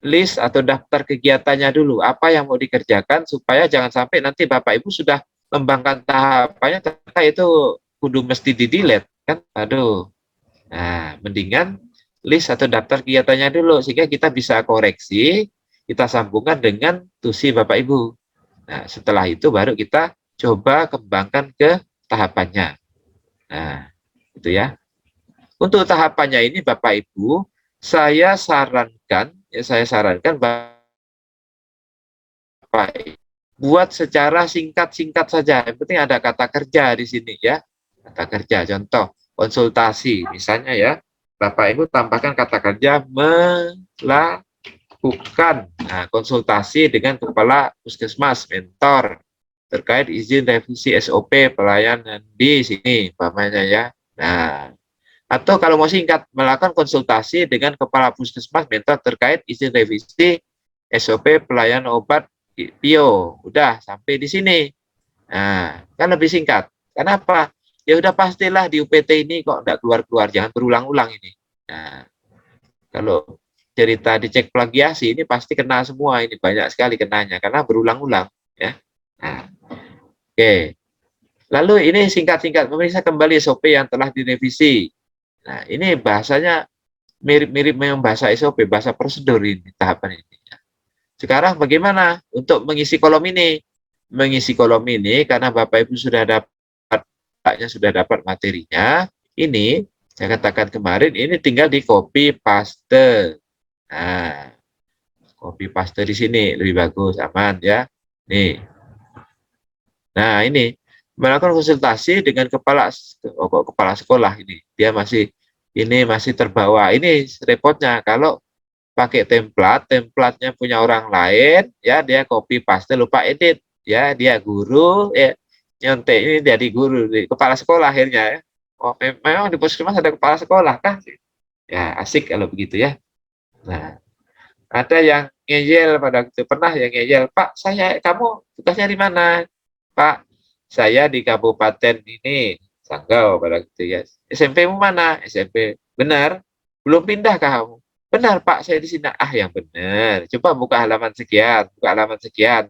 list atau daftar kegiatannya dulu, apa yang mau dikerjakan supaya jangan sampai nanti Bapak Ibu sudah mengembangkan tahapannya ternyata itu kudu mesti di-delete kan. Aduh. Nah, mendingan list atau daftar kegiatannya dulu sehingga kita bisa koreksi, kita sambungkan dengan tusi Bapak Ibu. Nah, setelah itu baru kita coba kembangkan ke tahapannya. Nah, itu ya. Untuk tahapannya ini Bapak Ibu, saya sarankan Bapak buat secara singkat-singkat saja. Yang penting ada kata kerja di sini ya. Kata kerja, contoh konsultasi misalnya ya. Bapak Ibu tambahkan kata kerja melakukan konsultasi dengan kepala puskesmas, mentor terkait izin revisi SOP pelayanan di sini, umpamanya ya. Nah, atau kalau mau singkat, melakukan konsultasi dengan kepala puskesmas, mentor terkait izin revisi SOP pelayanan obat PIO. Udah sampai di sini. Nah, kan lebih singkat. Kenapa? Ya udah pastilah di UPT ini kok nggak keluar-keluar, jangan berulang-ulang ini. Nah, kalau cerita dicek plagiasi ini pasti kena semua, ini banyak sekali kenanya karena berulang-ulang ya. Nah, oke. Lalu ini singkat-singkat memeriksa kembali SOP yang telah direvisi. Nah, ini bahasanya mirip-mirip memang bahasa SOP, bahasa prosedur ini tahapan ini. Sekarang bagaimana untuk mengisi kolom ini? Mengisi kolom ini karena Bapak Ibu sudah dapat materinya. Ini saya katakan kemarin ini tinggal di copy paste. Nah, copy paste di sini lebih bagus, aman ya. Nih. Nah, ini melakukan konsultasi dengan kepala sekolah ini. Dia masih terbawa. Ini repotnya kalau pakai templatenya punya orang lain, ya dia copy paste lupa edit, ya dia guru, ya nyontek ini jadi guru, di kepala sekolah akhirnya ya. Oh, memang di puskesmas ada kepala sekolah kah? Ya asik kalau begitu ya. Nah, ada yang ngeyel pada waktu pernah yang ngeyel, Pak, kamu tugasnya di mana? Pak, saya di kabupaten ini, Sanggau pada waktu ya. SMP-mu mana? SMP. Benar? Belum pindah kamu? Benar, Pak, saya di sini. Ah, yang benar. Coba buka halaman sekian, buka halaman sekian.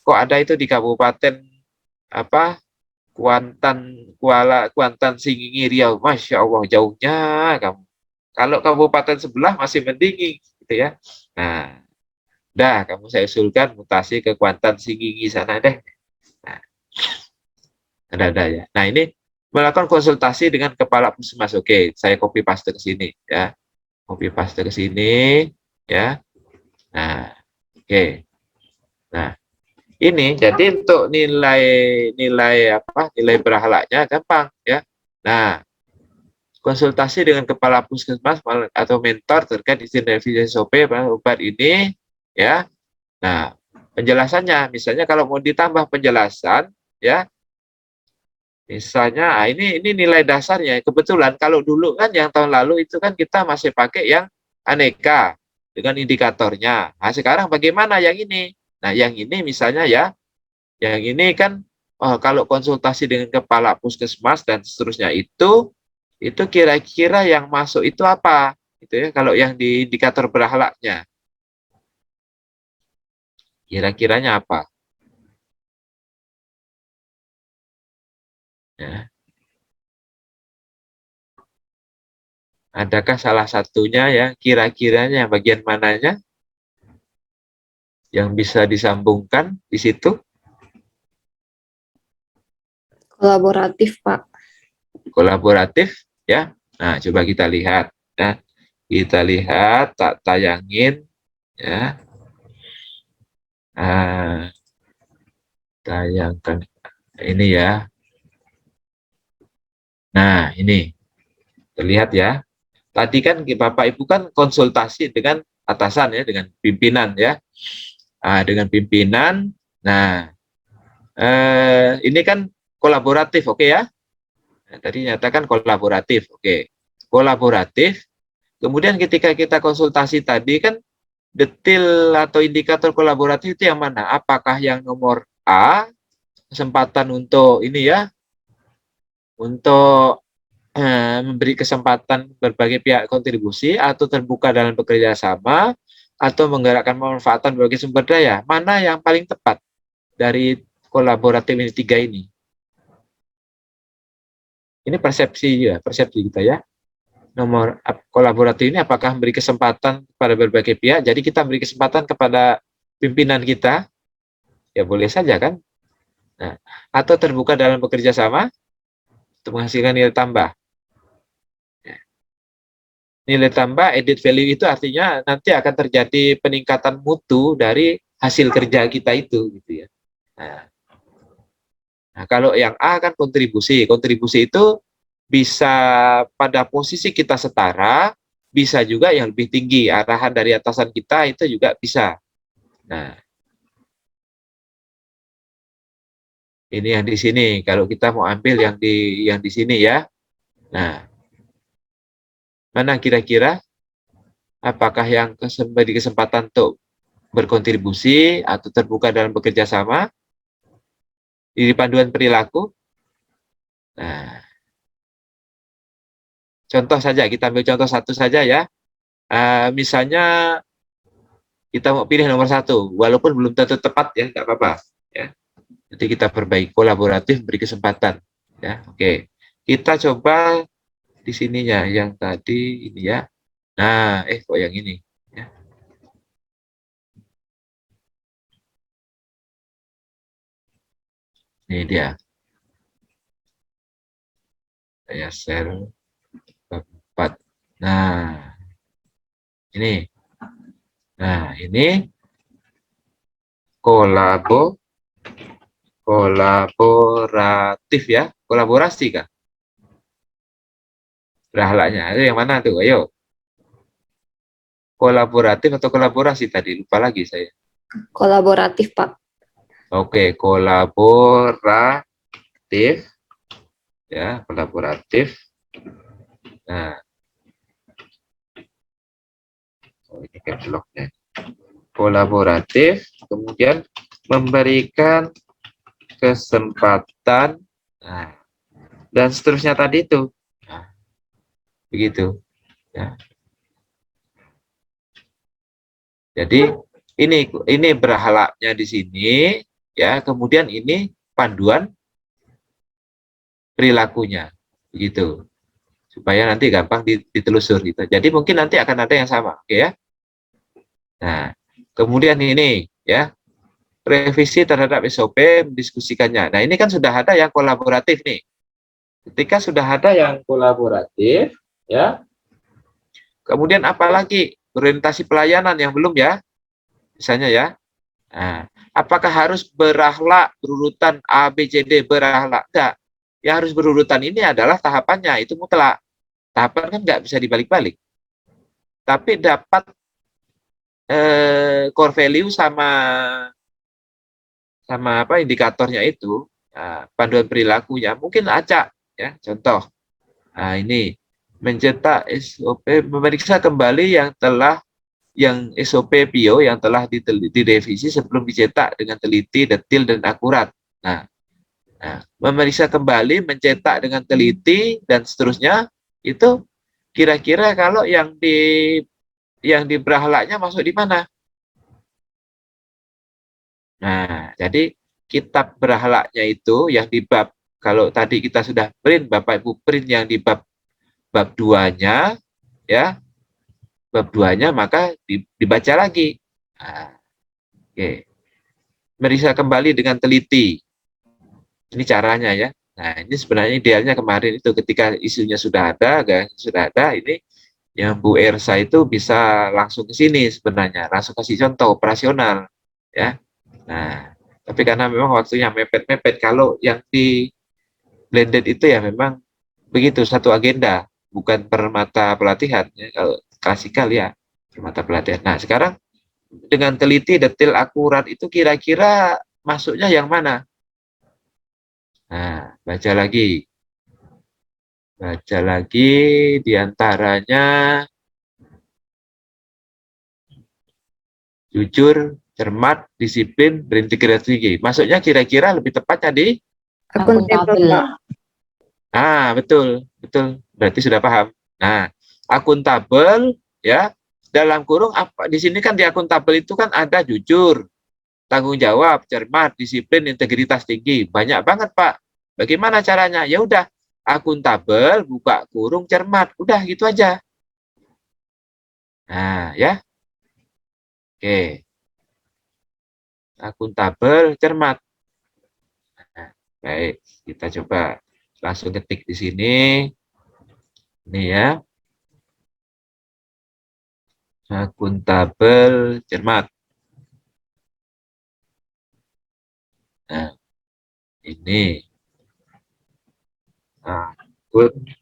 Kok ada itu di kabupaten apa? Kuantan Singgingi Riau. Masya Allah, jauhnya kamu. Kalau kabupaten sebelah masih mending gitu ya. Nah, dah kamu saya usulkan mutasi ke Kuantan Singgingi sana deh. Nah, ada ya. Nah, ini melakukan konsultasi dengan kepala puskesmas. Oke, saya copy paste ke sini ya. Copy paste ke sini ya. Nah, oke. Nah, ini jadi untuk nilai berhalanya gampang ya. Nah, konsultasi dengan kepala puskesmas atau mentor terkait izin revisi SOP obat ini ya. Nah, penjelasannya misalnya kalau mau ditambah penjelasan ya, misalnya ini nilai dasarnya. Kebetulan kalau dulu kan yang tahun lalu itu kan kita masih pakai yang aneka dengan indikatornya. Nah, sekarang bagaimana yang ini? Nah, yang ini misalnya ya, yang ini kan kalau konsultasi dengan kepala puskesmas dan seterusnya itu kira-kira yang masuk itu apa? Itu ya kalau yang di indikator berhalaknya. Kira-kiranya apa? Ya. Adakah salah satunya ya kira-kiranya bagian mananya yang bisa disambungkan di situ? Kolaboratif, Pak. Kolaboratif ya. Nah, coba kita lihat ya. Kita lihat tak tayangin ya. Nah, tayangkan ini ya. Nah, ini terlihat ya. Tadi kan Bapak Ibu kan konsultasi dengan atasan ya, dengan pimpinan ya. Nah, dengan pimpinan. Nah, ini kan kolaboratif, oke ya. Nah, tadi nyatakan kolaboratif, oke. Kolaboratif. Kemudian ketika kita konsultasi tadi kan detail atau indikator kolaboratif itu yang mana? Apakah yang nomor A, kesempatan untuk ini ya, untuk memberi kesempatan berbagai pihak kontribusi atau terbuka dalam bekerja sama atau menggerakkan pemanfaatan berbagai sumber daya? Mana yang paling tepat dari kolaboratif ini tiga ini? Ini persepsi kita ya. Nomor kolaboratif ini apakah memberi kesempatan kepada berbagai pihak? Jadi kita beri kesempatan kepada pimpinan kita, ya boleh saja kan? Nah, atau terbuka dalam bekerja sama untuk menghasilkan nilai tambah. Nilai tambah edit value itu artinya nanti akan terjadi peningkatan mutu dari hasil kerja kita itu gitu ya. Nah, kalau yang A kan kontribusi. Kontribusi itu bisa pada posisi kita setara, bisa juga yang lebih tinggi. Arahan dari atasan kita itu juga bisa. Nah, ini yang di sini. Kalau kita mau ambil yang di sini ya. Nah, mana kira-kira apakah yang beri kesempatan untuk berkontribusi atau terbuka dalam bekerja sama di panduan perilaku. Nah, contoh saja, kita ambil contoh satu saja ya. Misalnya kita mau pilih nomor satu, walaupun belum tentu tepat ya, nggak apa-apa. Ya. Jadi kita perbaiki, kolaboratif, beri kesempatan. Ya, oke. Kita coba di sininya, yang tadi ini ya. Nah, kok yang ini? Ya. Ini dia. Saya share 4. Nah, ini. Nah, ini kolaboratif ya. Kolaborasi kah? Berahlaknya. Itu yang mana tuh? Ayo. Kolaboratif atau kolaborasi tadi? Lupa lagi saya. Kolaboratif, Pak. Oke, kolaboratif. Ya, kolaboratif. Nah, ini caps lock-nya. Kolaboratif, kemudian memberikan kesempatan, nah, dan seterusnya tadi itu. Nah, begitu. Ya. Jadi ini berhalaknya di sini, ya. Kemudian ini panduan perilakunya, begitu. Supaya nanti gampang ditelusur gitu. Jadi mungkin nanti akan ada yang sama, oke ya. Nah, kemudian ini ya, revisi terhadap SOP mendiskusikannya. Nah, ini kan sudah ada yang kolaboratif nih. Ketika sudah ada yang kolaboratif, ya, kemudian apalagi orientasi pelayanan yang belum ya, misalnya ya. Nah, apakah harus berakhlak berurutan A, B, C, D berakhlak? Enggak. Yang harus berurutan ini adalah tahapannya, itu mutlak. Tahapan kan nggak bisa dibalik-balik. Tapi dapat core value sama apa indikatornya itu, panduan perilakunya mungkin acak ya. Contoh, nah ini mencetak SOP, memeriksa kembali yang SOP PIO yang telah direvisi sebelum dicetak dengan teliti, detil, dan akurat. Nah, memeriksa kembali, mencetak dengan teliti, dan seterusnya, itu kira-kira kalau yang di berahlaknya masuk di mana? Nah, jadi kitab berahlaknya itu yang di bab, kalau tadi kita sudah print, Bapak Ibu print yang di bab 2-nya, ya, bab 2-nya, maka dibaca lagi. Nah, oke. Meriksa kembali dengan teliti. Ini caranya ya. Nah, ini sebenarnya idealnya kemarin itu ketika isunya sudah ada, ini yang Bu Ersa itu bisa langsung ke sini sebenarnya, langsung kasih contoh operasional, ya. Nah, tapi karena memang waktunya mepet-mepet, kalau yang di blended itu ya memang begitu, satu agenda, bukan per mata pelatihan, ya. Kalau klasikal ya, per mata pelatihan. Nah, sekarang dengan teliti, detail, akurat itu kira-kira masuknya yang mana? Nah, baca lagi. Baca lagi diantaranya jujur, cermat, disiplin, berintegrasi tinggi. Masuknya kira-kira lebih tepatnya di Akuntabel, Pak. betul, betul. Berarti sudah paham. Nah, akuntabel ya, dalam kurung apa di sini kan, di akuntabel itu kan ada jujur, tanggung jawab, cermat, disiplin, integritas tinggi. Banyak banget, Pak. Bagaimana caranya? Ya udah, akuntabel, buka kurung, cermat. Udah gitu aja. Nah, ya. Oke. Akuntabel, cermat. Nah, baik, kita coba langsung ketik di sini. Ini ya. Akuntabel, cermat. Nah, ini akuntabel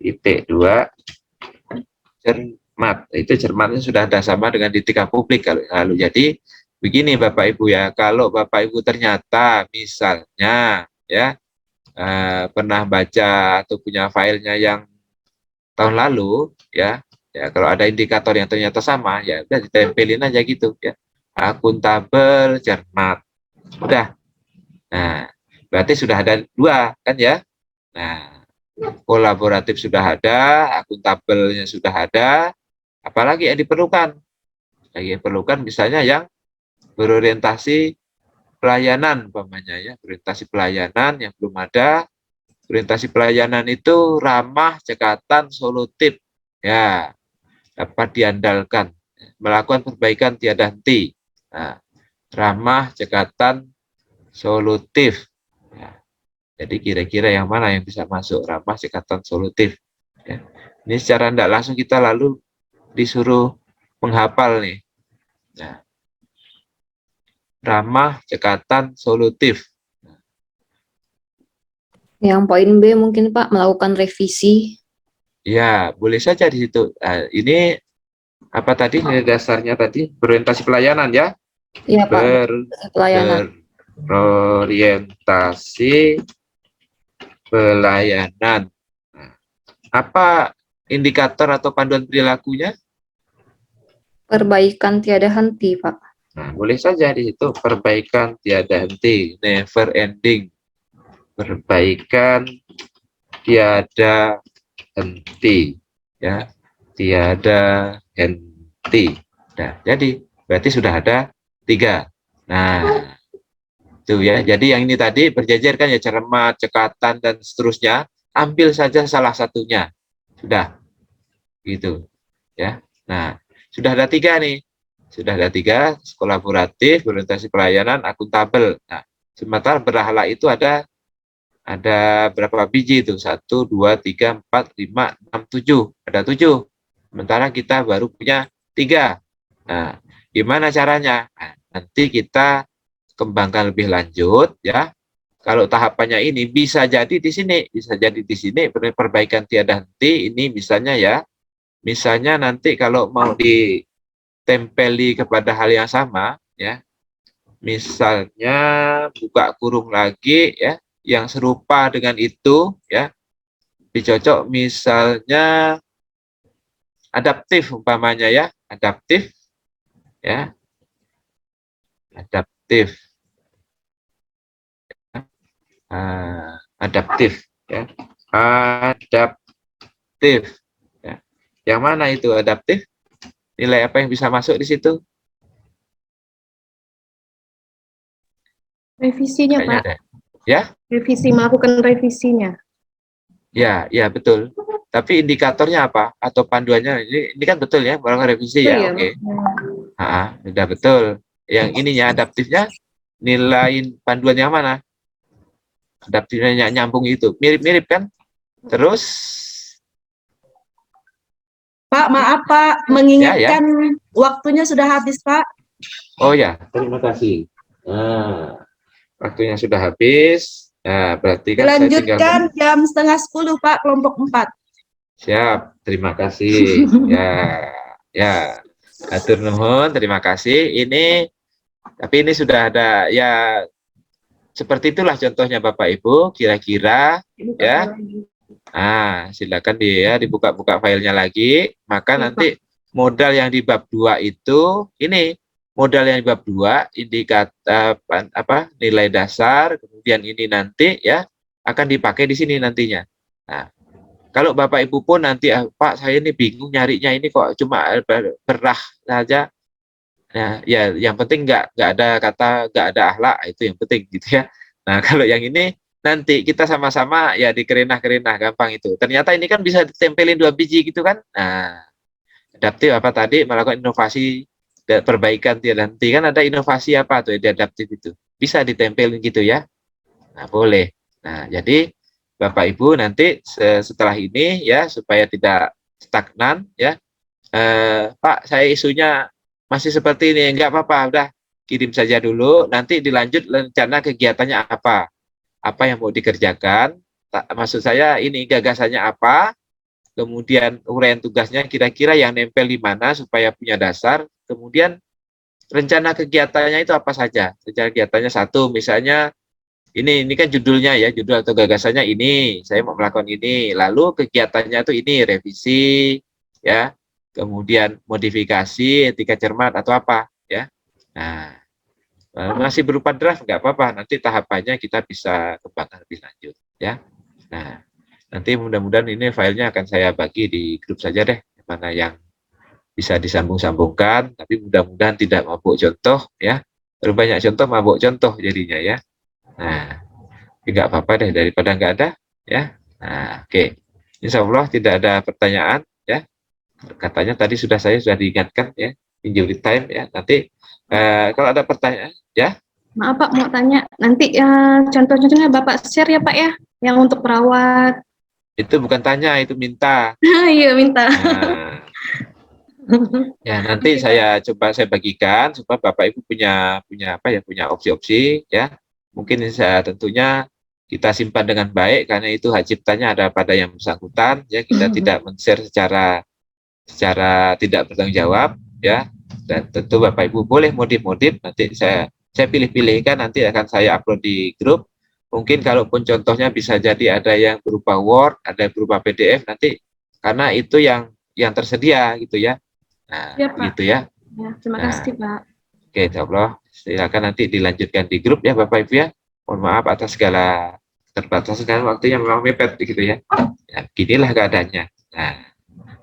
titik 2 cermat. Itu cermatnya sudah ada sama dengan di tingkat publik kalau lalu. Jadi begini Bapak Ibu ya, kalau Bapak Ibu ternyata misalnya ya pernah baca atau punya filenya yang tahun lalu ya, kalau ada indikator yang ternyata sama ya udah ditempelin aja gitu ya. akuntabel, cermat. Udah. Nah, berarti sudah ada 2 kan ya. Nah, kolaboratif sudah ada, akuntabelnya sudah ada, apalagi yang diperlukan? Yang diperlukan misalnya yang berorientasi pelayanan umpamanya ya, orientasi pelayanan yang belum ada. Orientasi pelayanan itu ramah, cekatan, solutif. Ya, dapat diandalkan. Melakukan perbaikan tiada henti. Nah, ramah, cekatan, solutif. Ya, jadi kira-kira yang mana yang bisa masuk ramah, cekatan, solutif. Ya. Ini secara tidak langsung kita lalu disuruh menghafal nih. Nah, ramah, cekatan, solutif. Yang poin B mungkin Pak, melakukan revisi. Ya, boleh saja di situ. Nah, ini apa tadi nilai dasarnya tadi? Berorientasi pelayanan ya. Iya Pak, pelayanan. Berorientasi pelayanan. Nah, apa indikator atau panduan perilakunya? Perbaikan tiada henti Pak. Nah, boleh saja di situ perbaikan tiada henti, never ending. Perbaikan tiada henti, ya, tiada henti. Nah, jadi berarti sudah ada 3. Nah, itu ya. Jadi yang ini tadi berjejer kan ya, cermat, cekatan dan seterusnya. Ambil saja salah satunya. Sudah, gitu, ya. Nah, sudah ada 3 nih. Sudah ada 3, kolaboratif, berorientasi pelayanan, akuntabel. Nah, sementara berahlak itu ada berapa biji itu? 1, 2, 3, 4, 5, 6, 7. Ada 7. Sementara kita baru punya 3. Nah, gimana caranya? Nah, nanti kita kembangkan lebih lanjut ya. Kalau tahapannya ini bisa jadi di sini, perbaikan tiada henti ini misalnya ya. Misalnya nanti kalau mau ditempeli kepada hal yang sama ya. Misalnya buka kurung lagi ya, yang serupa dengan itu ya, dicocok misalnya adaptif umpamanya ya, adaptif ya, adaptif, adaptif ya, adaptif ya. Yang mana itu adaptif? Nilai apa yang bisa masuk di situ? Revisinya, Kayaknya Pak. ada. Ya? Revisi, melakukan revisinya. Ya, ya betul. Tapi indikatornya apa? Atau panduannya? Ini kan betul ya, melakukan revisi Itu ya, ya, oke. Sudah betul. Yang ininya adaptifnya, nilai panduan yang mana? Adaptifnya nyambung itu. Mirip-mirip kan? Terus Pak, maaf Pak, mengingatkan waktunya sudah habis Pak. Oh ya, terima kasih. Nah, waktunya sudah habis. Nah, berarti kan saya tinggal Lanjutkan jam 9:30 Pak, kelompok 4. Siap, terima kasih. Ya, ya. Atur nuhun, terima kasih. Tapi ini sudah ada ya, seperti itulah contohnya Bapak Ibu, kira-kira ya. Nah, silakan dibuka-buka filenya lagi. Maka nanti modal yang di bab 2 itu ini modal yang di bab 2 indikator nilai dasar, kemudian ini nanti ya akan dipakai di sini nantinya. Nah, kalau Bapak Ibu pun nanti Pak saya ini bingung nyarinya ini kok cuma berah saja. Nah, ya yang penting nggak ada akhlak, itu yang penting gitu ya. Nah, kalau yang ini nanti kita sama-sama ya dikerenah-kerenah gampang itu. Ternyata ini kan bisa ditempelin 2 biji gitu kan. Nah, adaptif apa tadi melakukan inovasi dan perbaikan tiada henti kan, ada inovasi apa tuh di adaptif itu. Bisa ditempelin gitu ya. Nah, boleh. Nah, jadi Bapak Ibu nanti setelah ini ya supaya tidak stagnan ya. Pak, saya isunya masih seperti ini, enggak apa-apa, udah kirim saja dulu, nanti dilanjut rencana kegiatannya apa yang mau dikerjakan, maksud saya ini gagasannya apa, kemudian uraian tugasnya kira-kira yang nempel di mana supaya punya dasar, kemudian rencana kegiatannya itu apa saja, rencana kegiatannya satu, misalnya ini kan judulnya ya, judul atau gagasannya ini, saya mau melakukan ini, lalu kegiatannya itu ini, revisi, ya, kemudian modifikasi, etika cermat atau apa, ya. Nah, masih berupa draft nggak apa-apa, nanti tahapannya kita bisa kembangkan lebih lanjut ya. Nah, nanti mudah-mudahan ini filenya akan saya bagi di grup saja deh, mana yang bisa disambung-sambungkan, tapi mudah-mudahan tidak mabuk contoh ya. Terlalu banyak contoh, mabuk contoh jadinya ya. Nah, nggak apa-apa deh daripada nggak ada ya. Nah, oke. Insya Allah tidak ada pertanyaan ya. Katanya tadi sudah diingatkan ya, injury time ya. Nanti kalau ada pertanyaan ya. Maaf Pak, mau tanya. Nanti contoh-contohnya Bapak share ya Pak ya, yang untuk perawat. Itu bukan tanya, itu minta. Iya, minta. Nah, ya nanti saya bagikan supaya Bapak Ibu punya opsi-opsi ya. Mungkin tentunya kita simpan dengan baik karena itu hak ciptanya ada pada yang bersangkutan ya. Kita tidak men-share secara tidak bertanggung jawab ya. Dan tentu Bapak Ibu boleh modif-modif, nanti saya pilih-pilihkan, nanti akan saya upload di grup. Mungkin kalaupun contohnya bisa jadi ada yang berupa Word, ada yang berupa PDF nanti, karena itu yang tersedia gitu ya. Nah, ya, Pak. Gitu ya. Ya, terima kasih Pak. Oke, insya Allah silakan nanti dilanjutkan di grup ya Bapak Ibu ya. Mohon maaf atas segala keterbatasan dan waktunya memang mepet gitu ya. Ya, beginilah keadaannya. Nah,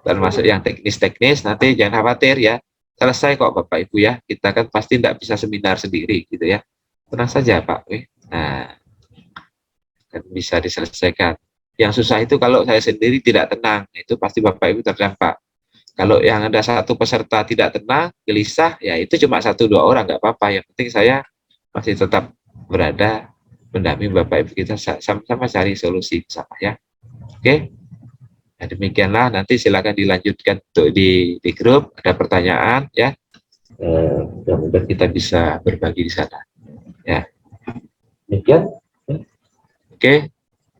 termasuk yang teknis-teknis nanti jangan khawatir ya. Selesai kok Bapak Ibu ya. Kita kan pasti tidak bisa seminar sendiri gitu ya. Tenang saja Pak. Nah, kan bisa diselesaikan. Yang susah itu kalau saya sendiri tidak tenang, itu pasti Bapak Ibu terdampak. Kalau yang ada satu peserta tidak tenang, gelisah, ya itu cuma 1-2 orang, nggak apa-apa. Yang penting saya masih tetap berada mendampingi Bapak Ibu, kita sama-sama cari solusi bersama ya. Oke, nah, demikianlah. Nanti silakan dilanjutkan untuk di grup. Ada pertanyaan ya. Mudah-mudahan kita bisa berbagi di sana. Ya, demikian. Oke,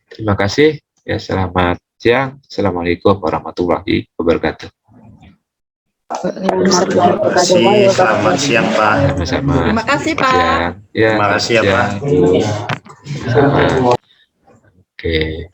terima kasih. Ya, selamat siang. Assalamualaikum warahmatullahi wabarakatuh. Selamat siang Pak. Sama-sama. Terima kasih Pak. Ya, Terima kasih ya Pak. Sama. Oke.